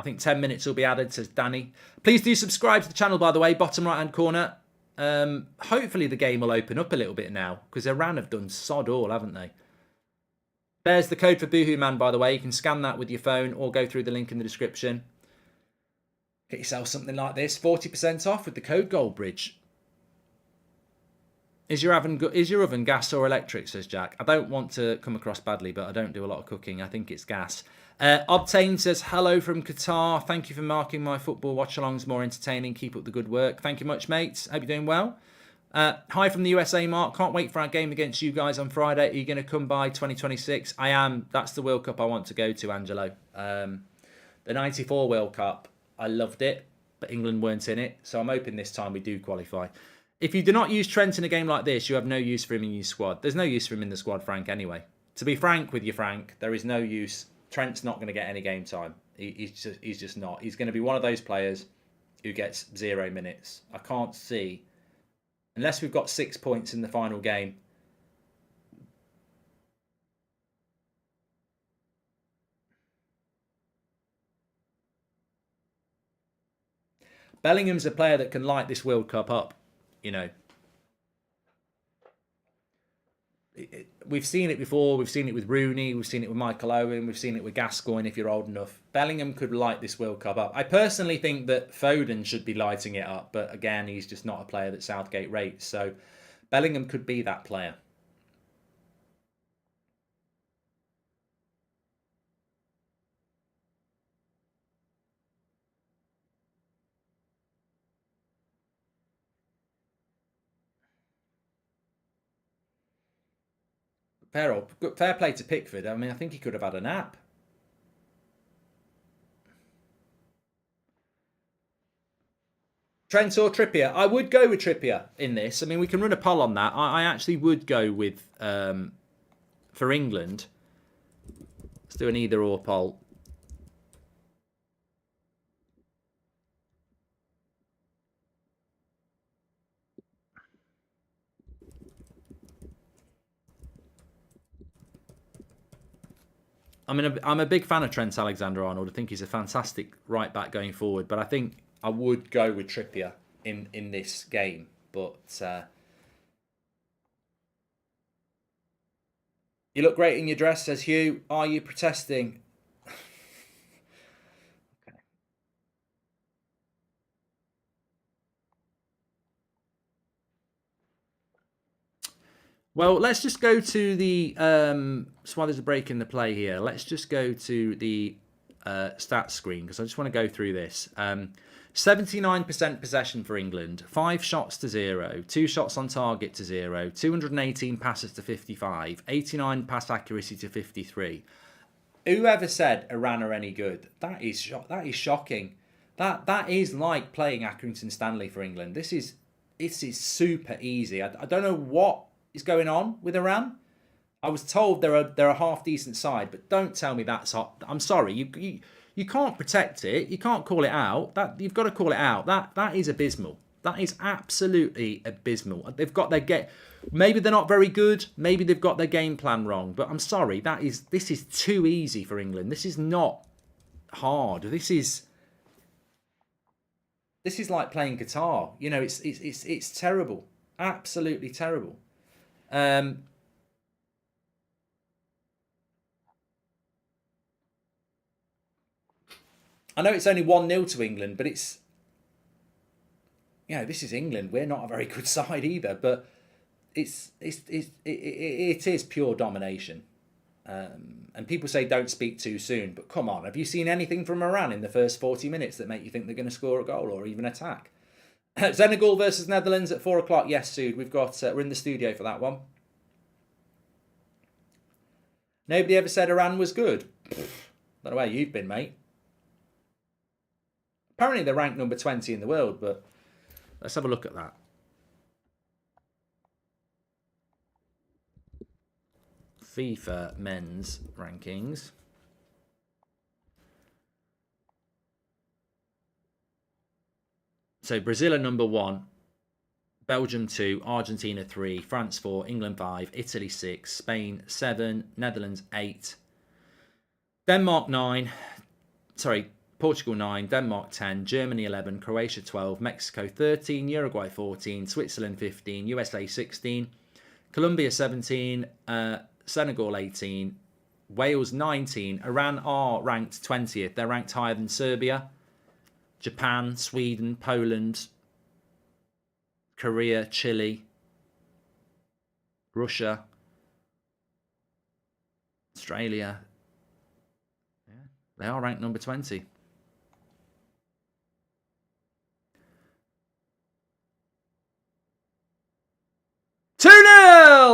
Speaker 15: think 10 minutes will be added, says Danny. Please do subscribe to the channel, by the way, bottom right hand corner. Hopefully the game will open up a little bit now, because Iran have done sod all, haven't they? There's the code for Boohoo Man, by the way. You can scan that with your phone or go through the link in the description. Get yourself something like this. 40% off with the code Goldbridge. Is your oven gas or electric, says Jack. I don't want to come across badly, but I don't do a lot of cooking. I think it's gas. Obtain says, hello from Qatar. Thank you for marking my football watch-alongs more entertaining. Keep up the good work. Thank you much, mates. Hope you're doing well. Hi from the USA, Mark. Can't wait for our game against you guys on Friday. Are you going to come by 2026? I am. That's the World Cup I want to go to, Angelo. The 94 World Cup, I loved it, but England weren't in it. So I'm hoping this time we do qualify. If you do not use Trent in a game like this, you have no use for him in your squad. There's no use for him in the squad, Frank, anyway. To be frank with you, Frank, there is no use. Trent's not going to get any game time. He's just not. He's going to be one of those players who gets 0 minutes. I can't see, unless we've got 6 points in the final game. Bellingham's a player that can light this World Cup up, you know. We've seen it before. We've seen it with Rooney. We've seen it with Michael Owen. We've seen it with Gascoigne, if you're old enough. Bellingham could light this World Cup up. I personally think that Foden should be lighting it up. But again, he's just not a player that Southgate rates. So Bellingham could be that player. Fair play to Pickford. I mean, I think he could have had a nap. Trent or Trippier? I would go with Trippier in this. I mean, we can run a poll on that. I actually would go with, for England. Let's do an either or poll. I mean, I'm a big fan of Trent Alexander-Arnold. I think he's a fantastic right back going forward. But I think I would go with Trippier in this game. But you look great in your dress, says Hugh. Are you protesting? Okay. Well, let's just go to the... so while there's a break in the play here, let's just go to the stats screen, because I just want to go through this. 79% possession for England, 5 shots to 0, 2 shots on target to 0, 218 passes to 55, 89 pass accuracy to 53. Whoever said Iran are any good? That is shocking. That is like playing Accrington Stanley for England. This is this is super easy. I don't know what is going on with Iran. I was told they're a half decent side, but don't tell me that's hot. I'm sorry, you can't protect it. You can't call it out. That you've got to call it out. That is abysmal. That is absolutely abysmal. They've got their maybe they're not very good. Maybe they've got their game plan wrong. But I'm sorry, this is too easy for England. This is not hard. This is like playing Qatar. You know, it's terrible. Absolutely terrible. I know it's only 1-0 to England, but it's, you know, this is England. We're not a very good side either, but it is pure domination. And people say don't speak too soon, but come on, have you seen anything from Iran in the first 40 minutes that make you think they're going to score a goal or even attack? Senegal versus Netherlands at 4 o'clock. Yes, Sood, we're in the studio for that one. Nobody ever said Iran was good. Don't know where you've been, mate. Apparently they're ranked number 20 in the world, but let's have a look at that. FIFA men's rankings. So Brazil are number 1, Belgium 2, Argentina 3, France 4, England 5, Italy 6, Spain 7, Netherlands 8, Denmark 9, Portugal 9, Denmark 10, Germany 11, Croatia 12, Mexico 13, Uruguay 14, Switzerland 15, USA 16, Colombia 17, Senegal 18, Wales 19, Iran are ranked 20th. They're ranked higher than Serbia, Japan, Sweden, Poland, Korea, Chile, Russia, Australia. Yeah, they are ranked number 20.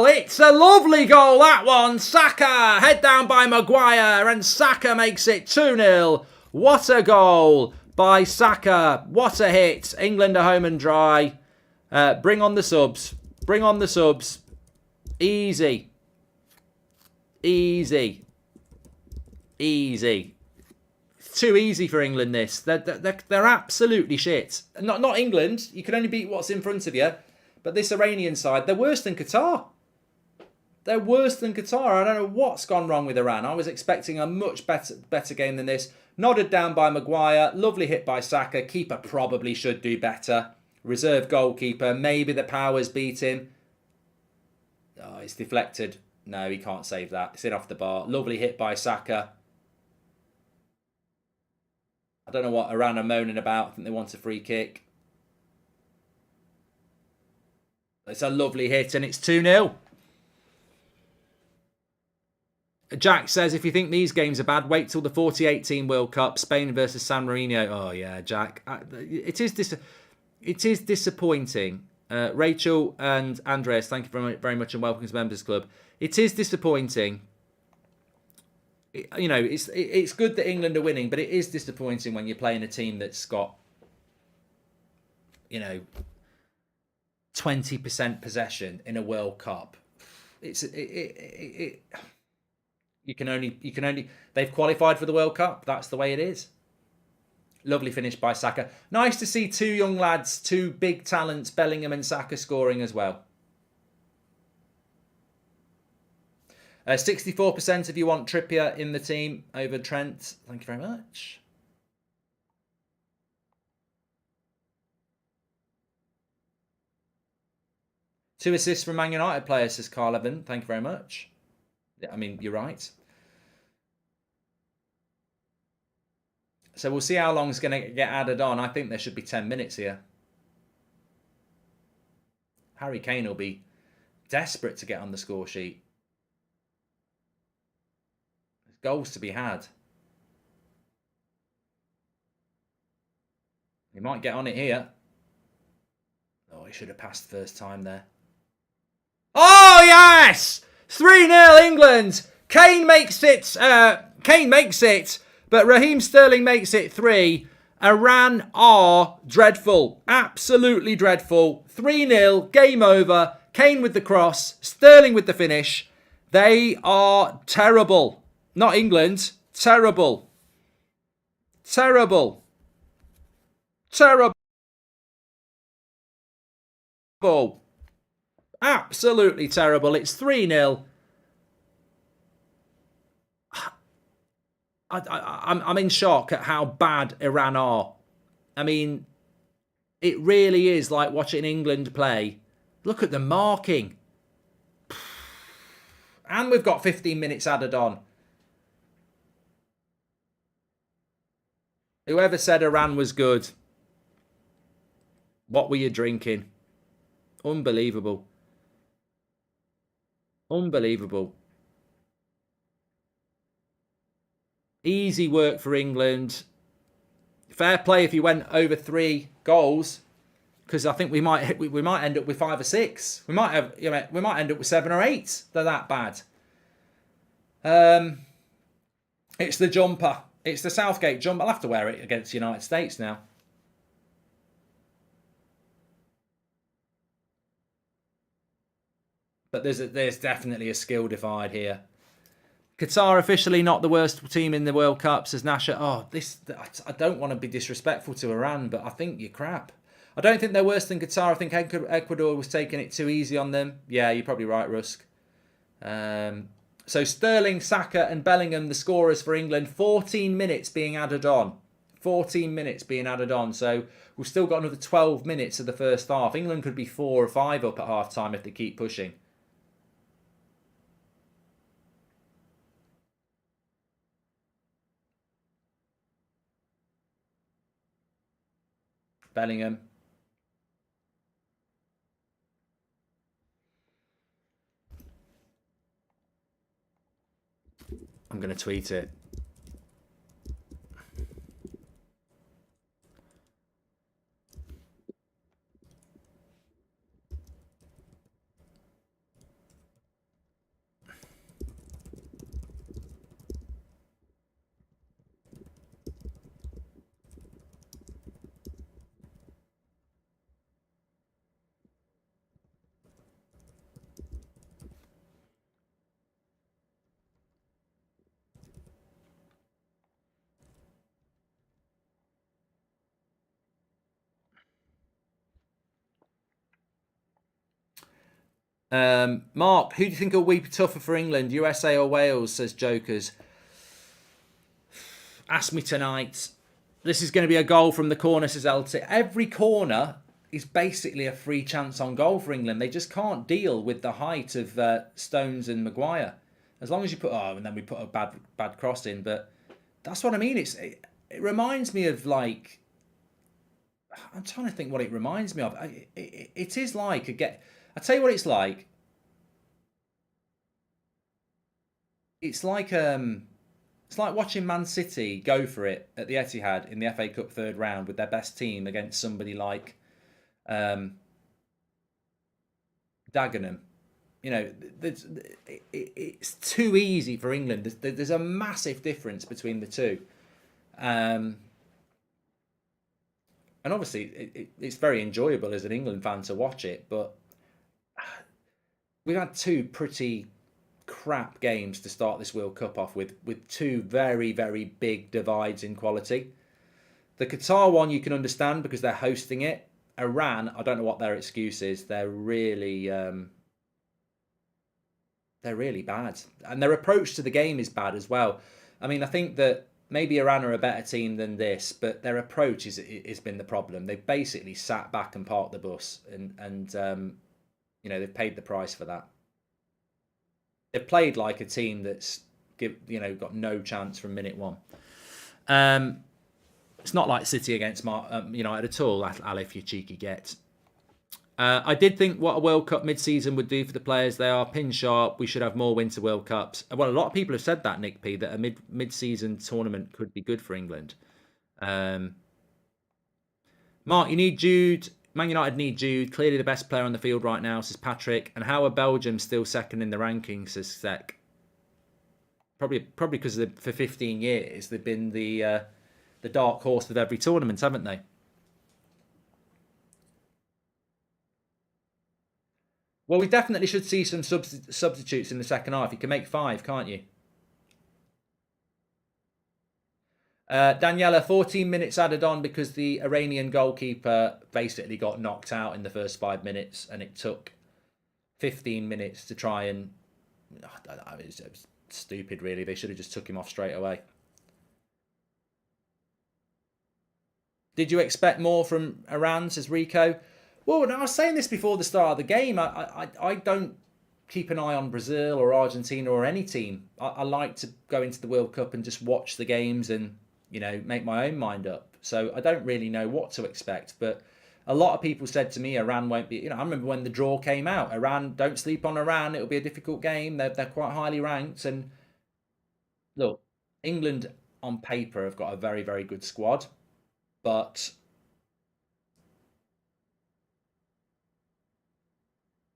Speaker 15: It's a lovely goal, that one. Saka, head down by Maguire, and Saka makes it 2-0. What a goal by Saka. What a hit. England are home and dry. Bring on the subs. Bring on the subs. Easy. Easy. Easy. It's too easy for England, this. They're absolutely shit. Not England. You can only beat what's in front of you. But this Iranian side, they're worse than Qatar. They're worse than Qatar. I don't know what's gone wrong with Iran. I was expecting a much better game than this. Nodded down by Maguire. Lovely hit by Saka. Keeper probably should do better. Reserve goalkeeper. Maybe the powers beat him. Oh, it's deflected. No, he can't save that. It's in off the bar. Lovely hit by Saka. I don't know what Iran are moaning about. I think they want a free kick. It's a lovely hit and it's 2-0. Jack says, if you think these games are bad, wait till the 2018 World Cup, Spain versus San Marino. Oh, yeah, Jack. It is disappointing. Rachel and Andreas, thank you very much and welcome to Members Club. It is disappointing. You know, it's good that England are winning, but it is disappointing when you're playing a team that's got, you know, 20% possession in a World Cup. You can only they've qualified for the World Cup. That's the way it is. Lovely finish by Saka. Nice to see two young lads, two big talents, Bellingham and Saka, scoring as well. 64% of you want Trippier in the team over Trent. Thank you very much. Two assists from Man United players, says Carl Evan. Thank you very much. I mean, you're right. So we'll see how long it's going to get added on. I think there should be 10 minutes here. Harry Kane will be desperate to get on the score sheet. There's goals to be had. He might get on it here. Oh, he should have passed the first time there. Oh, yes! 3-0 England. Kane makes it. But Raheem Sterling makes it 3. Iran are dreadful. Absolutely dreadful. 3-0, game over. Kane with the cross. Sterling with the finish. They are terrible. Not England. Terrible. Terrible. Terrible. Absolutely terrible. It's 3-0. I'm in shock at how bad Iran are. I mean, it really is like watching England play. Look at the marking. And we've got 15 minutes added on. Whoever said Iran was good, what were you drinking? Unbelievable. Unbelievable. Easy work for England. Fair play if you went over 3 goals, because I think we might end up with 5 or 6. We might have, we might end up with 7 or 8. They're that bad. It's the jumper. It's the Southgate jumper. I'll have to wear it against the United States now. But there's definitely a skill divide here. Qatar officially not the worst team in the World Cup, says Nasha. Oh, I don't want to be disrespectful to Iran, but I think you're crap. I don't think they're worse than Qatar. I think Ecuador was taking it too easy on them. Yeah, you're probably right, Rusk. So Sterling, Saka and Bellingham, the scorers for England. 14 minutes being added on. 14 minutes being added on. So we've still got another 12 minutes of the first half. England could be 4 or 5 up at half-time if they keep pushing. Bellingham. I'm going to tweet it. Mark, who do you think will be tougher for England, USA or Wales, says Jokers. Ask me tonight. This is going to be a goal from the corner, says LT. Every corner is basically a free chance on goal for England. They just can't deal with the height of Stones and Maguire. As long as you put... Oh, and then we put a bad cross in. But that's what I mean. It reminds me of, like... I'm trying to think what it reminds me of. It is like... I'll tell you what it's like. It's like watching Man City go for it at the Etihad in the FA Cup third round with their best team against somebody like Dagenham. You know, it's too easy for England. There's a massive difference between the two. And obviously, it's very enjoyable as an England fan to watch it, but we've had 2 pretty crap games to start this World Cup off with 2 very, very big divides in quality. The Qatar one you can understand because they're hosting it. Iran, I don't know what their excuse is. They're really bad. And their approach to the game is bad as well. I mean, I think that maybe Iran are a better team than this, but their approach has been the problem. They've basically sat back and parked the bus and you know, they've paid the price for that. They've played like a team that's got no chance from minute 1. It's not like City against United at all, Alif, you cheeky get. I did think what a World Cup mid-season would do for the players. They are pin sharp. We should have more Winter World Cups. Well, a lot of people have said that, Nick P, that a mid-season tournament could be good for England. Mark, you need Jude. Man United need Jude. Clearly the best player on the field right now, says Patrick. And how are Belgium still second in the rankings, says Sek. Probably because for 15 years they've been the the dark horse of every tournament, haven't they? Well, we definitely should see some substitutes in the second half. You can make 5, can't you? Daniela, 14 minutes added on because the Iranian goalkeeper basically got knocked out in the first 5 minutes, and it took 15 minutes to try and... it was stupid, really. They should have just took him off straight away. Did you expect more from Iran, says Rico? Well, I was saying this before the start of the game. I don't keep an eye on Brazil or Argentina or any team. I like to go into the World Cup and just watch the games and, you know, make my own mind up. So I don't really know what to expect. But a lot of people said to me, Iran won't be... You know, I remember when the draw came out. Iran, don't sleep on Iran. It'll be a difficult game. They're quite highly ranked. And look, England on paper have got a very, very good squad. But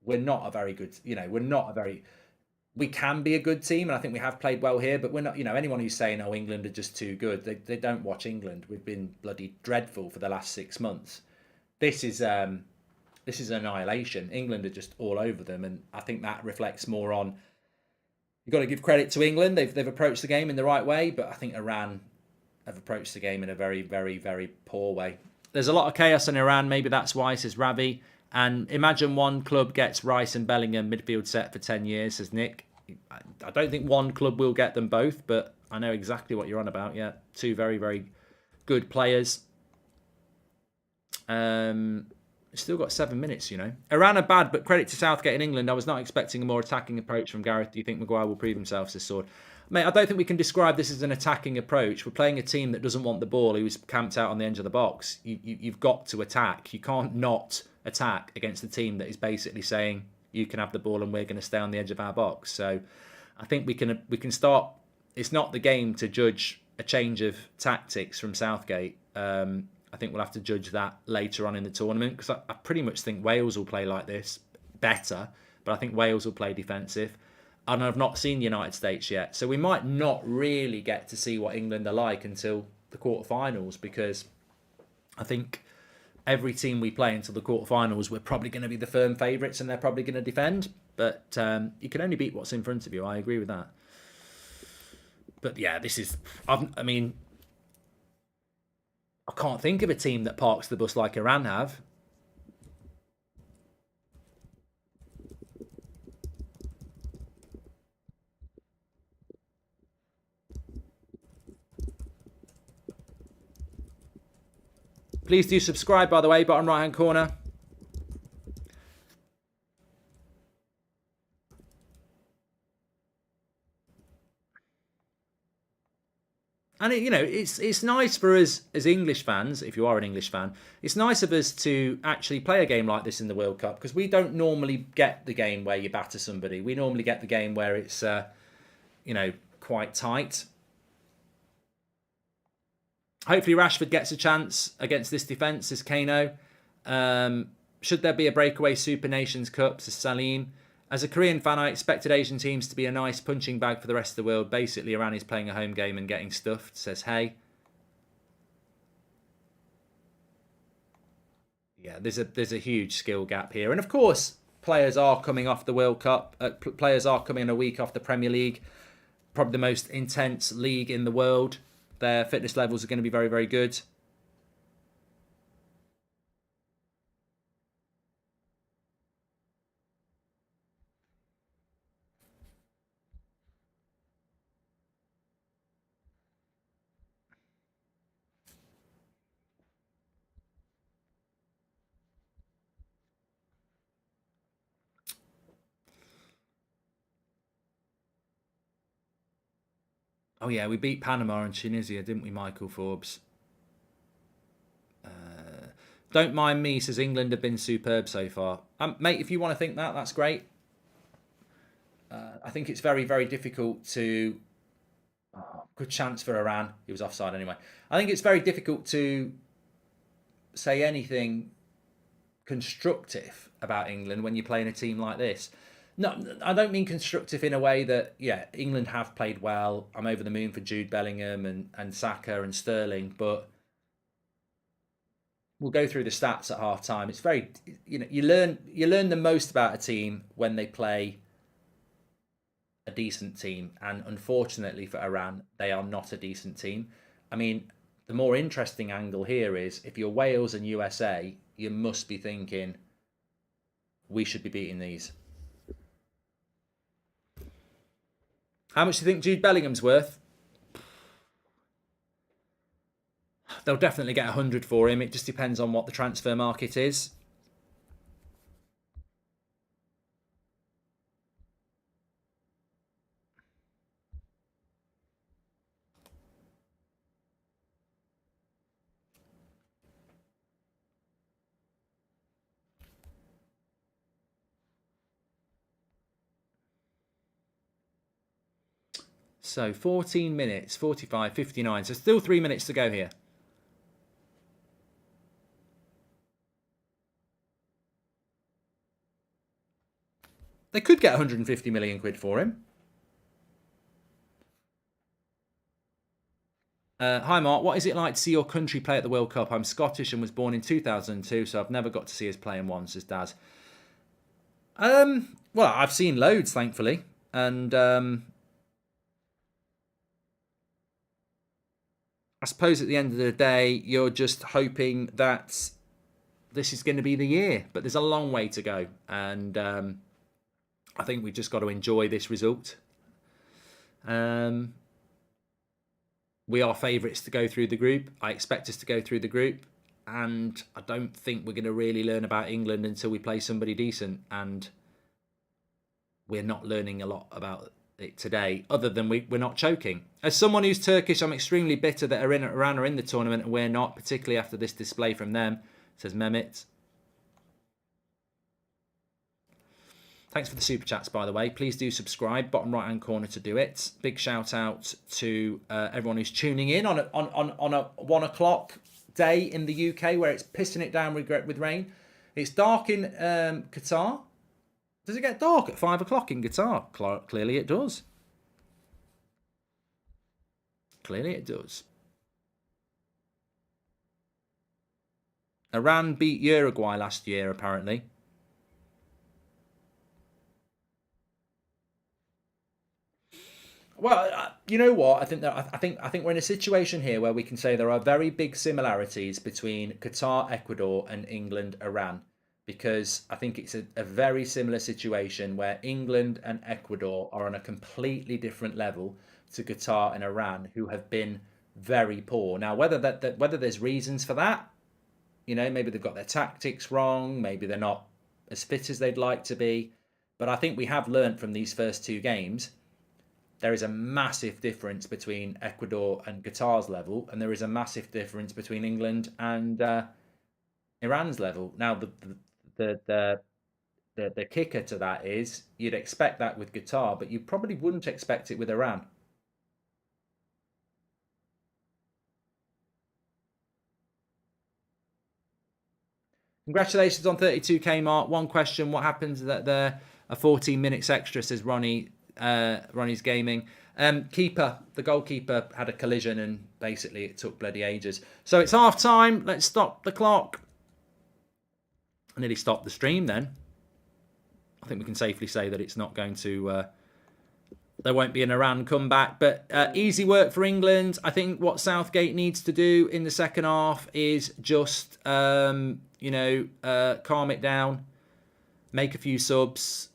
Speaker 15: we're not a very good... You know, we're not a very... We can be a good team, and I think we have played well here, but we're not, you know, anyone who's saying, oh, England are just too good, they don't watch England. We've been bloody dreadful for the last 6 months. This is annihilation. England are just all over them, and I think that reflects more on, you've got to give credit to England. They've approached the game in the right way, but I think Iran have approached the game in a very, very, very poor way. There's a lot of chaos in Iran, maybe that's why, says Ravi. And imagine one club gets Rice and Bellingham midfield set for 10 years, says Nick. I don't think one club will get them both, but I know exactly what you're on about. Yeah, 2 very, very good players. Still got 7 minutes, you know. Iran are bad, but credit to Southgate in England. I was not expecting a more attacking approach from Gareth. Do you think Maguire will prove himself, says Sword? Mate, I don't think we can describe this as an attacking approach. We're playing a team that doesn't want the ball, who's camped out on the edge of the box. You've got to attack. You can't not attack against a team that is basically saying, you can have the ball and we're going to stay on the edge of our box. So I think we can start. It's not the game to judge a change of tactics from Southgate. I think we'll have to judge that later on in the tournament, because I pretty much think Wales will play like this better, but I think Wales will play defensive. And I've not seen the United States yet. So we might not really get to see what England are like until the quarterfinals, because I think every team we play until the quarterfinals, we're probably going to be the firm favourites and they're probably going to defend. But you can only beat what's in front of you. I agree with that. But yeah, this is... I mean, I can't think of a team that parks the bus like Iran have. Please do subscribe, by the way, bottom right-hand corner. And, you know, it's nice for us as English fans, if you are an English fan, it's nice of us to actually play a game like this in the World Cup, because we don't normally get the game where you batter somebody. We normally get the game where it's, you know, quite tight. Hopefully Rashford gets a chance against this defence, says Kano. Should there be a breakaway Super Nations Cup, says Salim. As a Korean fan, I expected Asian teams to be a nice punching bag for the rest of the world. Basically, Iran is playing a home game and getting stuffed, says Hey. Yeah, there's a huge skill gap here. And of course, players are coming off the World Cup. Players are coming a week off the Premier League. Probably the most intense league in the world. Their fitness levels are going to be very, very good. Oh yeah, we beat Panama and Tunisia, didn't we, Michael Forbes? Don't mind me, says England have been superb so far. Mate, if you want to think that, that's great. I think it's very, very difficult to... good chance for Iran. He was offside anyway. I think it's very difficult to say anything constructive about England when you're playing a team like this. No, I don't mean constructive in a way that, yeah, England have played well. I'm over the moon for Jude Bellingham and Saka and Sterling, but we'll go through the stats at half time. It's very, you learn the most about a team when they play a decent team, and unfortunately for Iran, they are not a decent team. I mean, the more interesting angle here is if you're Wales and USA, you must be thinking we should be beating these. How much do you think Jude Bellingham's worth? They'll definitely get 100 for him. It just depends on what the transfer market is. So 14 minutes, 45, 59. So still 3 minutes to go here. They could get 150 million quid for him. Hi Mark, what is it like to see your country play at the World Cup? I'm Scottish and was born in 2002, so I've never got to see us playing once, says Daz. Well, I've seen loads, thankfully. And I suppose at the end of the day, you're just hoping that this is going to be the year. But there's a long way to go. And I think we've just got to enjoy this result. We are favourites to go through the group. I expect us to go through the group. And I don't think we're going to really learn about England until we play somebody decent. And we're not learning a lot about it today, other than we're not choking. As someone who's Turkish, I'm extremely bitter that Iran are in the tournament and we're not, particularly after this display from them, says Mehmet. Thanks for the super chats, by the way. Please do subscribe, bottom right hand corner to do it. Big shout out to everyone who's tuning in on a 1 o'clock day in the UK where it's pissing it down with rain. It's dark in Qatar. Does it get dark at 5 o'clock in Qatar? Clearly it does. Clearly it does. Iran beat Uruguay last year, apparently. Well, you know what? I think we're in a situation here where we can say there are very big similarities between Qatar, Ecuador, and England, Iran. Because I think it's a very similar situation where England and Ecuador are on a completely different level to Qatar and Iran, who have been very poor. Now, whether there's reasons for that, maybe they've got their tactics wrong, maybe they're not as fit as they'd like to be. But I think we have learnt from these first two games, there is a massive difference between Ecuador and Qatar's level, and there is a massive difference between England and Iran's level. Now, the kicker to that is you'd expect that with Qatar, but you probably wouldn't expect it with Iran. Congratulations on 32k, Mark. One question: what happens that there are 14 minutes extra? Says Ronnie. Ronnie's gaming. The goalkeeper had a collision and basically it took bloody ages. So it's half time. Let's stop the clock. I nearly stopped the stream then. I think we can safely say that it's not going to... there won't be an Iran comeback, but easy work for England. I think what Southgate needs to do in the second half is just, calm it down, make a few subs,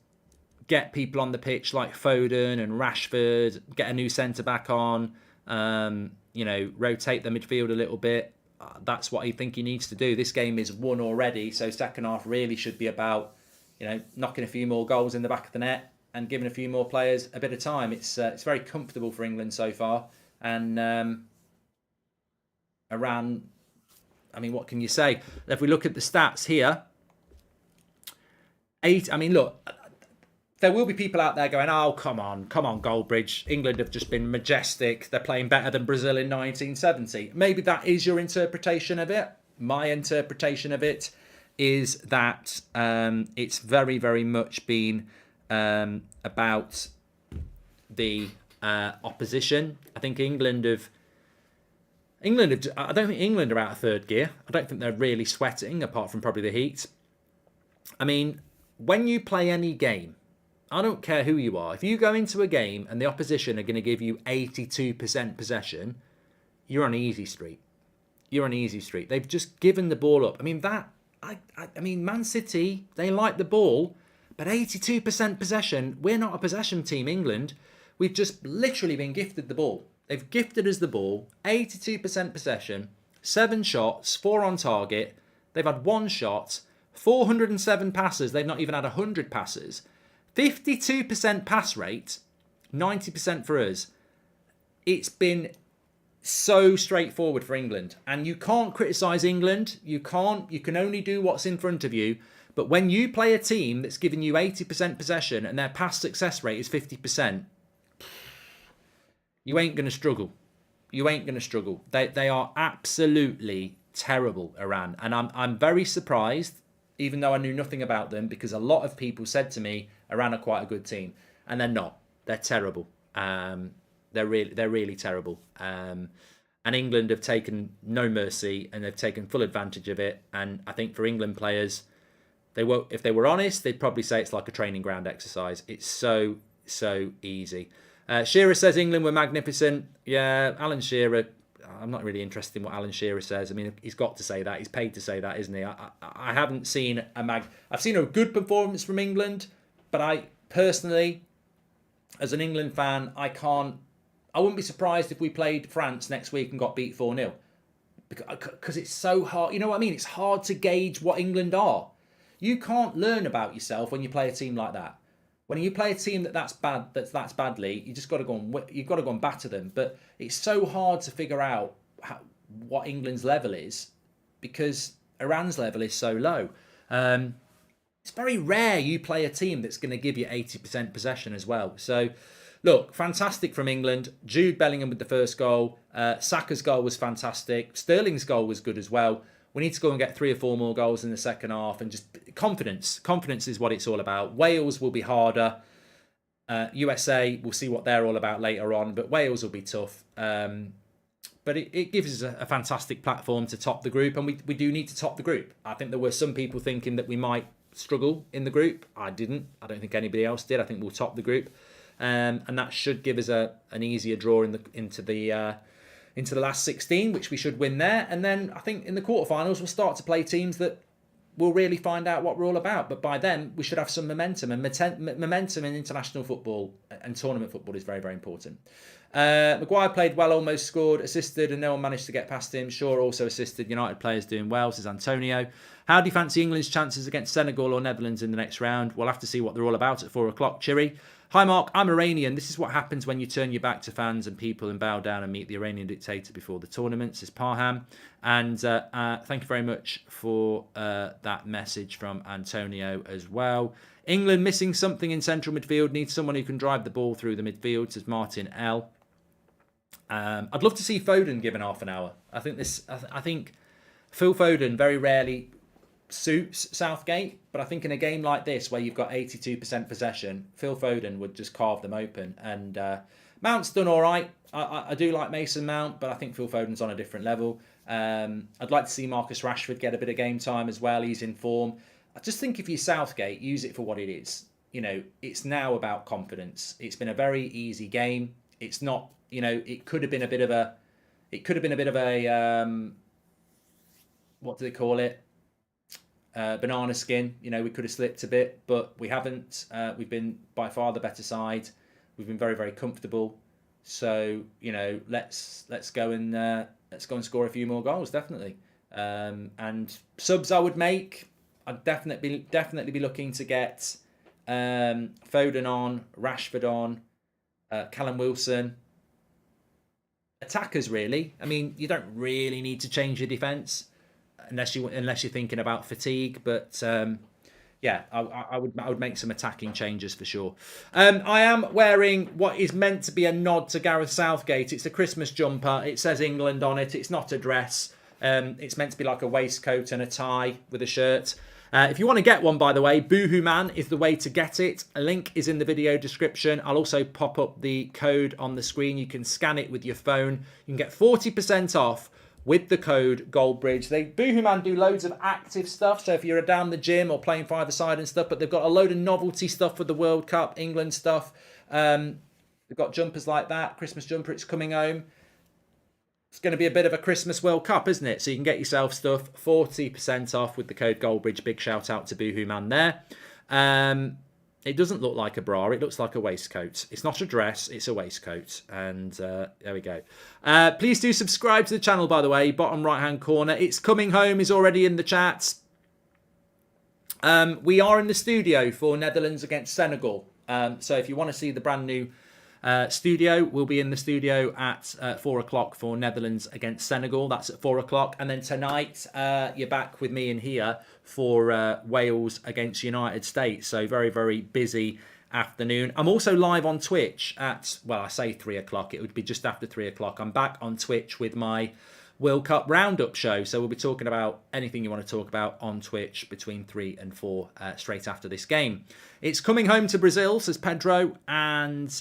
Speaker 15: get people on the pitch like Foden and Rashford, get a new centre-back on, rotate the midfield a little bit. That's what I think he needs to do. This game is won already, so second half really should be about, knocking a few more goals in the back of the net and giving a few more players a bit of time. It's very comfortable for England so far. And Iran, what can you say? If we look at the stats here, there will be people out there going, oh, come on, Goldbridge. England have just been majestic. They're playing better than Brazil in 1970. Maybe that is your interpretation of it. My interpretation of it is that it's very, very much been about the opposition. I think England have. I don't think England are out of third gear. I don't think they're really sweating, apart from probably the heat. I mean, when you play any game, I don't care who you are. If you go into a game and the opposition are going to give you 82% possession, you're on easy street. You're on easy street. They've just given the ball up. I mean, I mean, Man City, they like the ball, but 82% possession. We're not a possession team, England. We've just literally been gifted the ball. They've gifted us the ball, 82% possession, 7 shots, 4 on target. They've had 1 shot, 407 passes. They've not even had 100 passes. 52% pass rate, 90% for us. It's been so straightforward for England. And you can't criticise England. You can only do what's in front of you. But when you play a team that's giving you 80% possession and their pass success rate is 50%, you ain't going to struggle. You ain't going to struggle. They are absolutely terrible, Iran. And I'm very surprised, even though I knew nothing about them, because a lot of people said to me, Iran are quite a good team. And they're not. They're terrible. They're really terrible. And England have taken no mercy, and they've taken full advantage of it. And I think for England players, if they were honest, they'd probably say it's like a training ground exercise. It's so easy. Shearer says England were magnificent. Yeah, Alan Shearer. I'm not really interested in what Alan Shearer says. I mean, he's got to say that. He's paid to say that, isn't he? I haven't seen I've seen a good performance from England, but I personally, as an England fan, I wouldn't be surprised if we played France next week and got beat 4-0. Because it's so hard. You know what I mean? It's hard to gauge what England are. You can't learn about yourself when you play a team like that. When you play a team that's badly, you just got to go and batter them. But it's so hard to figure out what England's level is, because Iran's level is so low. It's very rare you play a team that's going to give you 80% possession as well. So, look, fantastic from England. Jude Bellingham with the first goal. Saka's goal was fantastic. Sterling's goal was good as well. We need to go and get 3 or 4 more goals in the second half, and just confidence. Confidence is what it's all about. Wales will be harder. USA, we'll see what they're all about later on, but Wales will be tough. But it gives us a fantastic platform to top the group, and we do need to top the group. I think there were some people thinking that we might struggle in the group. I didn't. I don't think anybody else did. I think we'll top the group, and that should give us an easier draw into the last 16, which we should win there. And then I think in the quarterfinals, we'll start to play teams that we'll really find out what we're all about. But by then, we should have some momentum. And momentum in international football and tournament football is very, very important. Maguire played well, almost scored, assisted, and no one managed to get past him. Shaw also assisted. United players doing well, says Antonio. How do you fancy England's chances against Senegal or Netherlands in the next round? We'll have to see what they're all about at 4 o'clock. Chiri. Hi Mark, I'm Iranian. This is what happens when you turn your back to fans and people and bow down and meet the Iranian dictator before the tournament, says Parham. And thank you very much for that message from Antonio as well. England missing something in central midfield. Needs someone who can drive the ball through the midfield, says Martin L. I'd love to see Foden given half an hour. I think Phil Foden very rarely suits Southgate, but I think in a game like this where you've got 82% possession, Phil Foden would just carve them open. And Mount's done all right. I do like Mason Mount, but I think Phil Foden's on a different level. I'd like to see Marcus Rashford get a bit of game time as well. He's in form. I just think if you're Southgate, use it for what it is. You know, it's now about confidence. It's been a very easy game. It's not, you know, it could have been a bit of a what do they call it? Banana skin. You know, we could have slipped a bit, but we haven't. We've been by far the better side. We've been very, very comfortable. So, you know, let's go and score a few more goals, definitely. And subs I would make. I'd definitely be looking to get Foden on, Rashford on, Callum Wilson. Attackers, really. I mean, you don't really need to change your defence unless you're thinking about fatigue. But yeah, I would make some attacking changes for sure. I am wearing what is meant to be a nod to Gareth Southgate. It's a Christmas jumper. It says England on it. It's not a dress. It's meant to be like a waistcoat and a tie with a shirt. If you want to get one, by the way, Boohoo Man is the way to get it. A link is in the video description. I'll also pop up the code on the screen. You can scan it with your phone. You can get 40% off with the code Goldbridge. Boohoo Man do loads of active stuff. So if you're down the gym or playing five-a-side and stuff, but they've got a load of novelty stuff for the World Cup, England stuff. They've got jumpers like that. Christmas jumper, it's coming home. It's going to be a bit of a Christmas World Cup, isn't it? So you can get yourself stuff 40% off with the code Goldbridge. Big shout out to Boohoo Man there. It doesn't look like a bra. It looks like a waistcoat. It's not a dress. It's a waistcoat. And there we go. Please do subscribe to the channel, by the way. Bottom right-hand corner. It's coming home is already in the chat. We are in the studio for Netherlands against Senegal. So if you want to see the brand new studio, we'll be in the studio at 4 o'clock for Netherlands against Senegal. That's at 4 o'clock. And then tonight, you're back with me in here for Wales against United States. So very, very busy afternoon. I'm also live on Twitch at, well, I say 3 o'clock. It would be just after 3 o'clock. I'm back on Twitch with my World Cup Roundup show. So we'll be talking about anything you want to talk about on Twitch between 3 and 4 straight after this game. It's coming home to Brazil, says Pedro. And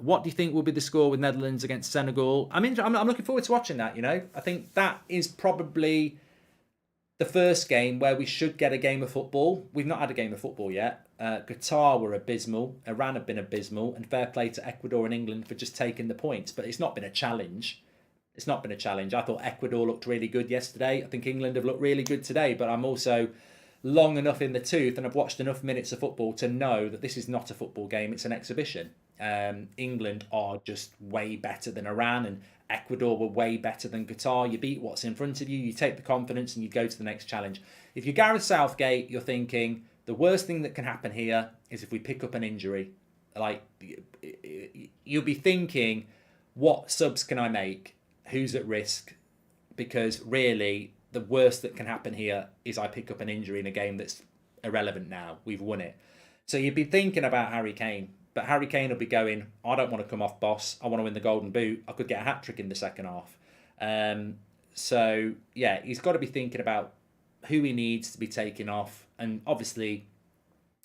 Speaker 15: what do you think will be the score with Netherlands against Senegal? I'm looking forward to watching that, you know. I think that is probably the first game where we should get a game of football. We've not had a game of football yet. Qatar were abysmal. Iran have been abysmal. And fair play to Ecuador and England for just taking the points. But it's not been a challenge. It's not been a challenge. I thought Ecuador looked really good yesterday. I think England have looked really good today. But I'm also long enough in the tooth and I've watched enough minutes of football to know that this is not a football game. It's an exhibition. England are just way better than Iran and Ecuador were way better than Qatar. You beat what's in front of you. You take the confidence and you go to the next challenge. If you're Gareth Southgate, you're thinking the worst thing that can happen here is if we pick up an injury. Like, you'll be thinking, what subs can I make? Who's at risk? Because really, the worst that can happen here is I pick up an injury in a game that's irrelevant now. We've won it. So you'd be thinking about Harry Kane. But Harry Kane will be going, I don't want to come off, boss. I want to win the Golden Boot. I could get a hat-trick in the second half. So, yeah, he's got to be thinking about who he needs to be taken off. And obviously,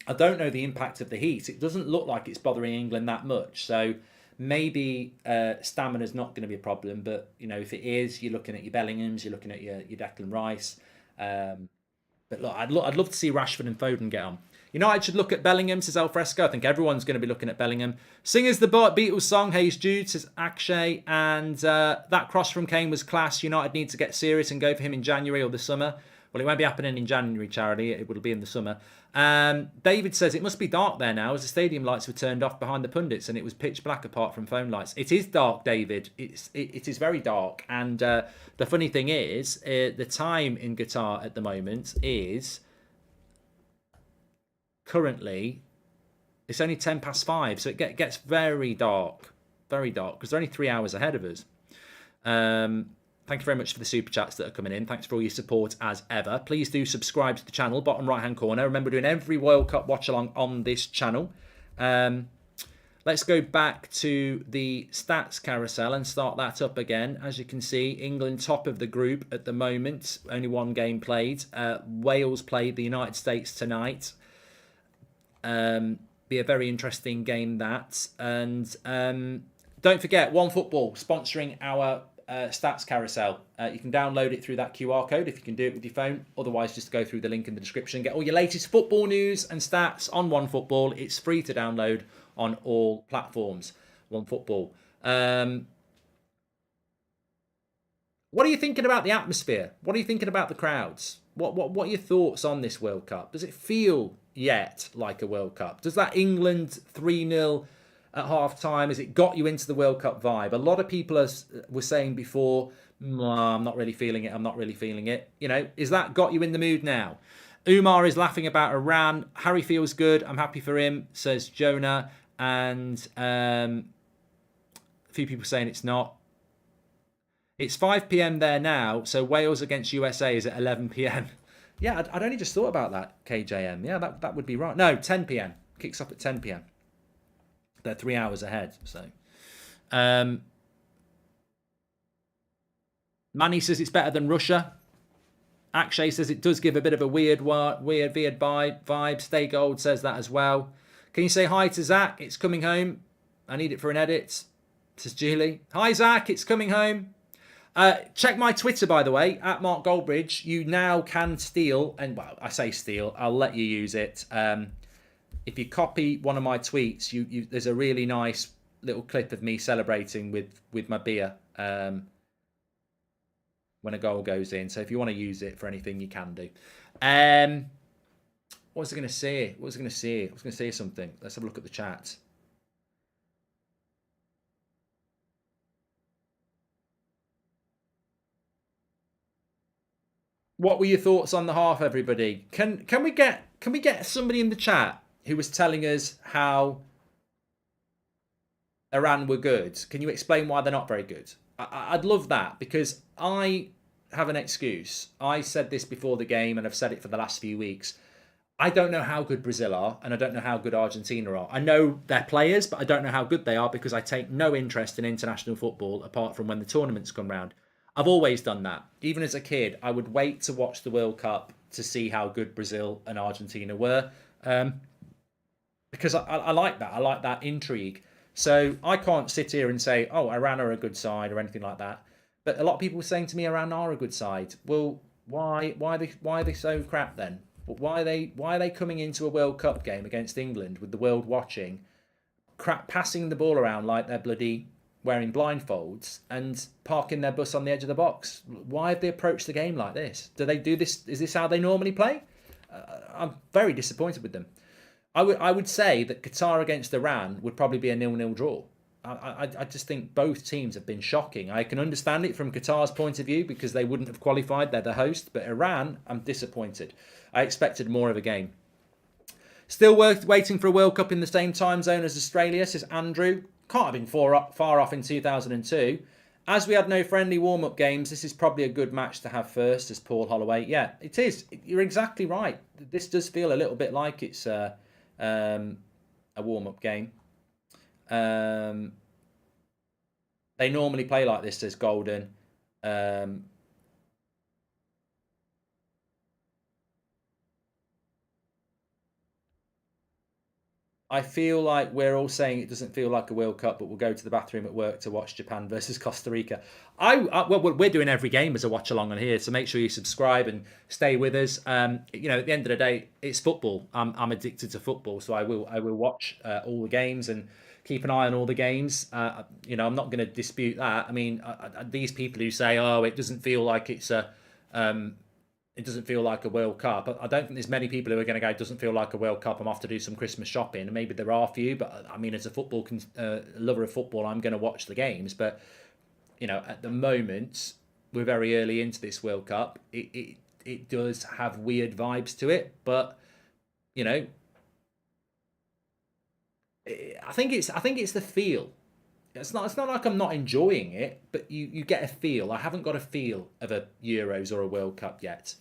Speaker 15: I don't know the impact of the heat. It doesn't look like it's bothering England that much. So maybe stamina's not going to be a problem. But, you know, if it is, you're looking at your Bellinghams, you're looking at your Declan Rice. But look, I'd love to see Rashford and Foden get on. United should look at Bellingham, says Alfresco. I think everyone's going to be looking at Bellingham. Singers the Beatles song, Hayes Jude, says Akshay. And that cross from Kane was class. United need to get serious and go for him in January or the summer. Well, it won't be happening in January, Charity. It will be in the summer. David says, it must be dark there now as the stadium lights were turned off behind the pundits and it was pitch black apart from phone lights. It is dark, David. It is very dark. And the funny thing is, the time in Qatar at the moment is... currently, it's only 5:10, so it gets very dark, because they're only 3 hours ahead of us. Thank you very much for the super chats that are coming in. Thanks for all your support as ever. Please do subscribe to the channel, bottom right hand corner. Remember, doing every World Cup watch along on this channel. Let's go back to the stats carousel and start that up again. As you can see, England top of the group at the moment. Only one game played. Wales played the United States tonight. Be a very interesting game, that. And don't forget, OneFootball sponsoring our stats carousel. You can download it through that QR code if you can do it with your phone. Otherwise, just go through the link in the description. Get all your latest football news and stats on OneFootball. It's free to download on all platforms. OneFootball. What are you thinking about the atmosphere? What are you thinking about the crowds? What are your thoughts on this World Cup? Does it feel yet like a World Cup? Does that England 3-0 at half-time, has it got you into the World Cup vibe? A lot of people were saying before, I'm not really feeling it, I'm not really feeling it. You know, is that got you in the mood now? Umar is laughing about Iran. Harry feels good, I'm happy for him, says Jonah. And a few people saying it's not. It's 5 p.m. there now, so Wales against USA is at 11 p.m. Yeah, I'd only just thought about that, KJM. Yeah, that would be right. No, 10 p.m. Kicks off at 10 p.m. They're 3 hours ahead. So, Manny says it's better than Russia. Akshay says it does give a bit of a weird vibe. Stay Gold says that as well. Can you say hi to Zach? It's coming home. I need it for an edit, says Julie. Hi, Zach. It's coming home. Check my Twitter, by the way, at Mark Goldbridge. You now can steal, and well, I say steal, I'll let you use it. If you copy one of my tweets, there's a really nice little clip of me celebrating with my beer when a goal goes in. So if you want to use it for anything, you can do. What was I going to say? I was going to say something. Let's have a look at the chat. What were your thoughts on the half, everybody? Can we get somebody in the chat who was telling us how Iran were good? Can you explain why they're not very good? I'd love that, because I have an excuse. I said this before the game, and I've said it for the last few weeks. I don't know how good Brazil are, and I don't know how good Argentina are. I know they're players, but I don't know how good they are, because I take no interest in international football apart from when the tournaments come round. I've always done that. Even as a kid, I would wait to watch the World Cup to see how good Brazil and Argentina were, because I like that. I like that intrigue. So I can't sit here and say, oh, Iran are a good side or anything like that. But a lot of people were saying to me Iran are a good side. Well, why are they so crap then? Why are they coming into a World Cup game against England with the world watching, passing the ball around like they're bloody wearing blindfolds and parking their bus on the edge of the box? Why have they approached the game like this? Do they do this? Is this how they normally play? I'm very disappointed with them. I would say that Qatar against Iran would probably be a 0-0 draw. I just think both teams have been shocking. I can understand it from Qatar's point of view because they wouldn't have qualified. They're the host. But Iran, I'm disappointed. I expected more of a game. Still waiting for a World Cup in the same time zone as Australia, says Andrew. Can't have been far off in 2002. As we had no friendly warm-up games, this is probably a good match to have first, says Paul Holloway. Yeah, it is. You're exactly right. This does feel a little bit like it's a warm-up game. They normally play like this, says Golden. I feel like we're all saying it doesn't feel like a World Cup, but we'll go to the bathroom at work to watch Japan versus Costa Rica. Well, we're doing every game as a watch along on here, so make sure you subscribe and stay with us. You know, at the end of the day, it's football. I'm addicted to football, so I will watch all the games and keep an eye on all the games. You know, I'm not going to dispute that. I mean, these people who say, "Oh, it doesn't feel like it's a." It doesn't feel like a World Cup. I don't think there's many people who are going to go, it doesn't feel like a World Cup, I'm off to do some Christmas shopping. And maybe there are a few, but I mean, as a football lover of football, I'm going to watch the games. But, you know, at the moment, we're very early into this World Cup. It does have weird vibes to it. But, you know, I think it's the feel. It's not like I'm not enjoying it, but you get a feel. I haven't got a feel of a Euros or a World Cup yet.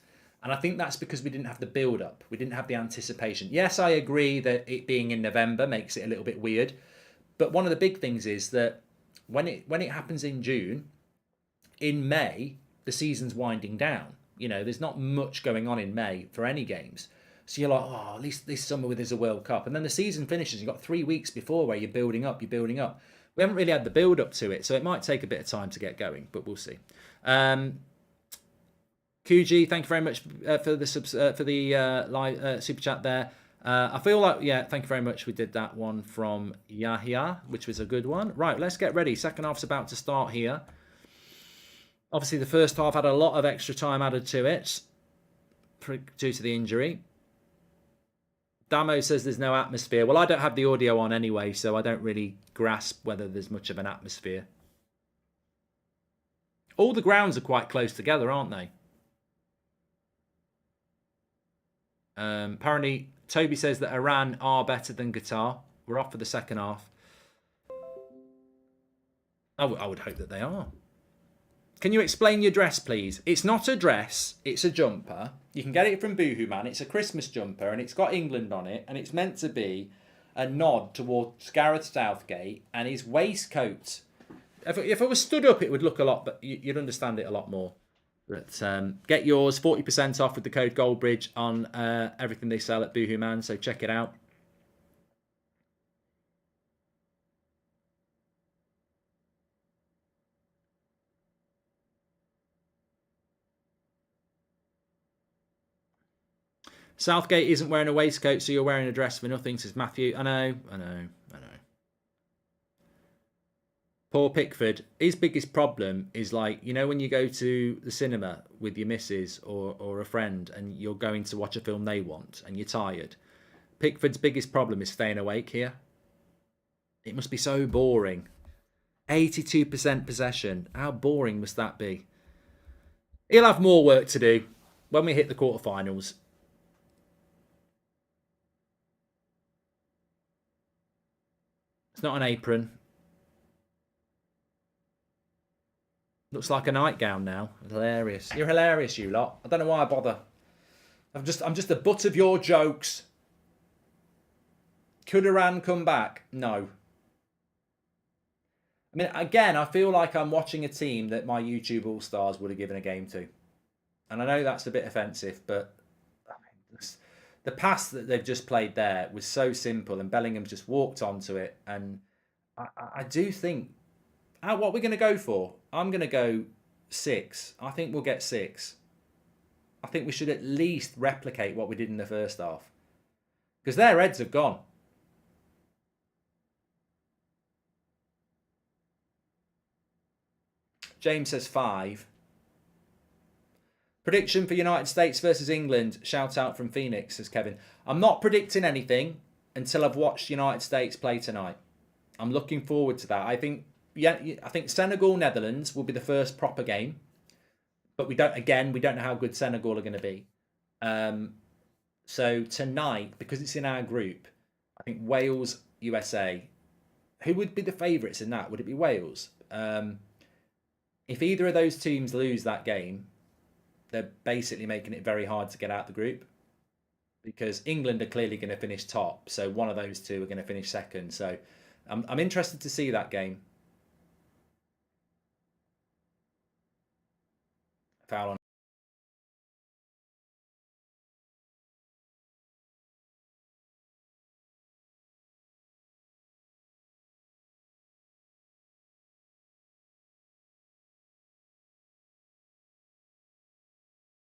Speaker 15: And I think that's because we didn't have the build-up. We didn't have the anticipation. Yes, I agree that it being in November makes it a little bit weird. But one of the big things is that when it happens in June, in May, the season's winding down. You know, there's not much going on in May for any games. So you're like, oh, at least this summer there's a World Cup. And then the season finishes. You've got 3 weeks before where you're building up. We haven't really had the build-up to it, so it might take a bit of time to get going, but we'll see. QG, thank you very much for the live super chat there. I feel like, yeah, thank you very much. We did that one from Yahya, which was a good one. Right, let's get ready. Second half's about to start here. Obviously, the first half had a lot of extra time added to it due to the injury. Damo says there's no atmosphere. Well, I don't have the audio on anyway, so I don't really grasp whether there's much of an atmosphere. All the grounds are quite close together, aren't they? Apparently, Toby says that Iran are better than Qatar. We're off for the second half. I would hope that they are. Can you explain your dress, please? It's not a dress, it's a jumper. You can get it from Boohoo Man. It's a Christmas jumper, and it's got England on it, and it's meant to be a nod towards Gareth Southgate and his waistcoat. If I was stood up, it would look a lot, but you'd understand it a lot more. But get yours 40% off with the code Goldbridge on everything they sell at Boohoo Man. So check it out. Southgate isn't wearing a waistcoat, so you're wearing a dress for nothing, says Matthew. I know. Poor Pickford. His biggest problem is, like, you know, when you go to the cinema with your missus or a friend and you're going to watch a film they want and you're tired. Pickford's biggest problem is staying awake here. It must be so boring. 82% possession. How boring must that be? He'll have more work to do when we hit the quarterfinals. It's not an apron. Looks like a nightgown now. Hilarious. You're hilarious, you lot. I don't know why I bother. I'm just the butt of your jokes. Could Iran come back? No. I mean, again, I feel like I'm watching a team that my YouTube All-Stars would have given a game to. And I know that's a bit offensive, but I mean, the pass that they've just played there was so simple, and Bellingham just walked onto it. And I do think, what are we going to go for? I'm going to go 6. I think we'll get 6. I think we should at least replicate what we did in the first half. Because their heads have gone. James says 5. Prediction for United States versus England. Shout out from Phoenix, says Kevin. I'm not predicting anything until I've watched United States play tonight. I'm looking forward to that. I think Senegal, Netherlands will be the first proper game. But we don't know how good Senegal are going to be. So tonight, because it's in our group, I think Wales, USA. Who would be the favourites in that? Would it be Wales? If either of those teams lose that game, they're basically making it very hard to get out of the group. Because England are clearly going to finish top. So one of those two are going to finish second. So I'm interested to see that game. Foul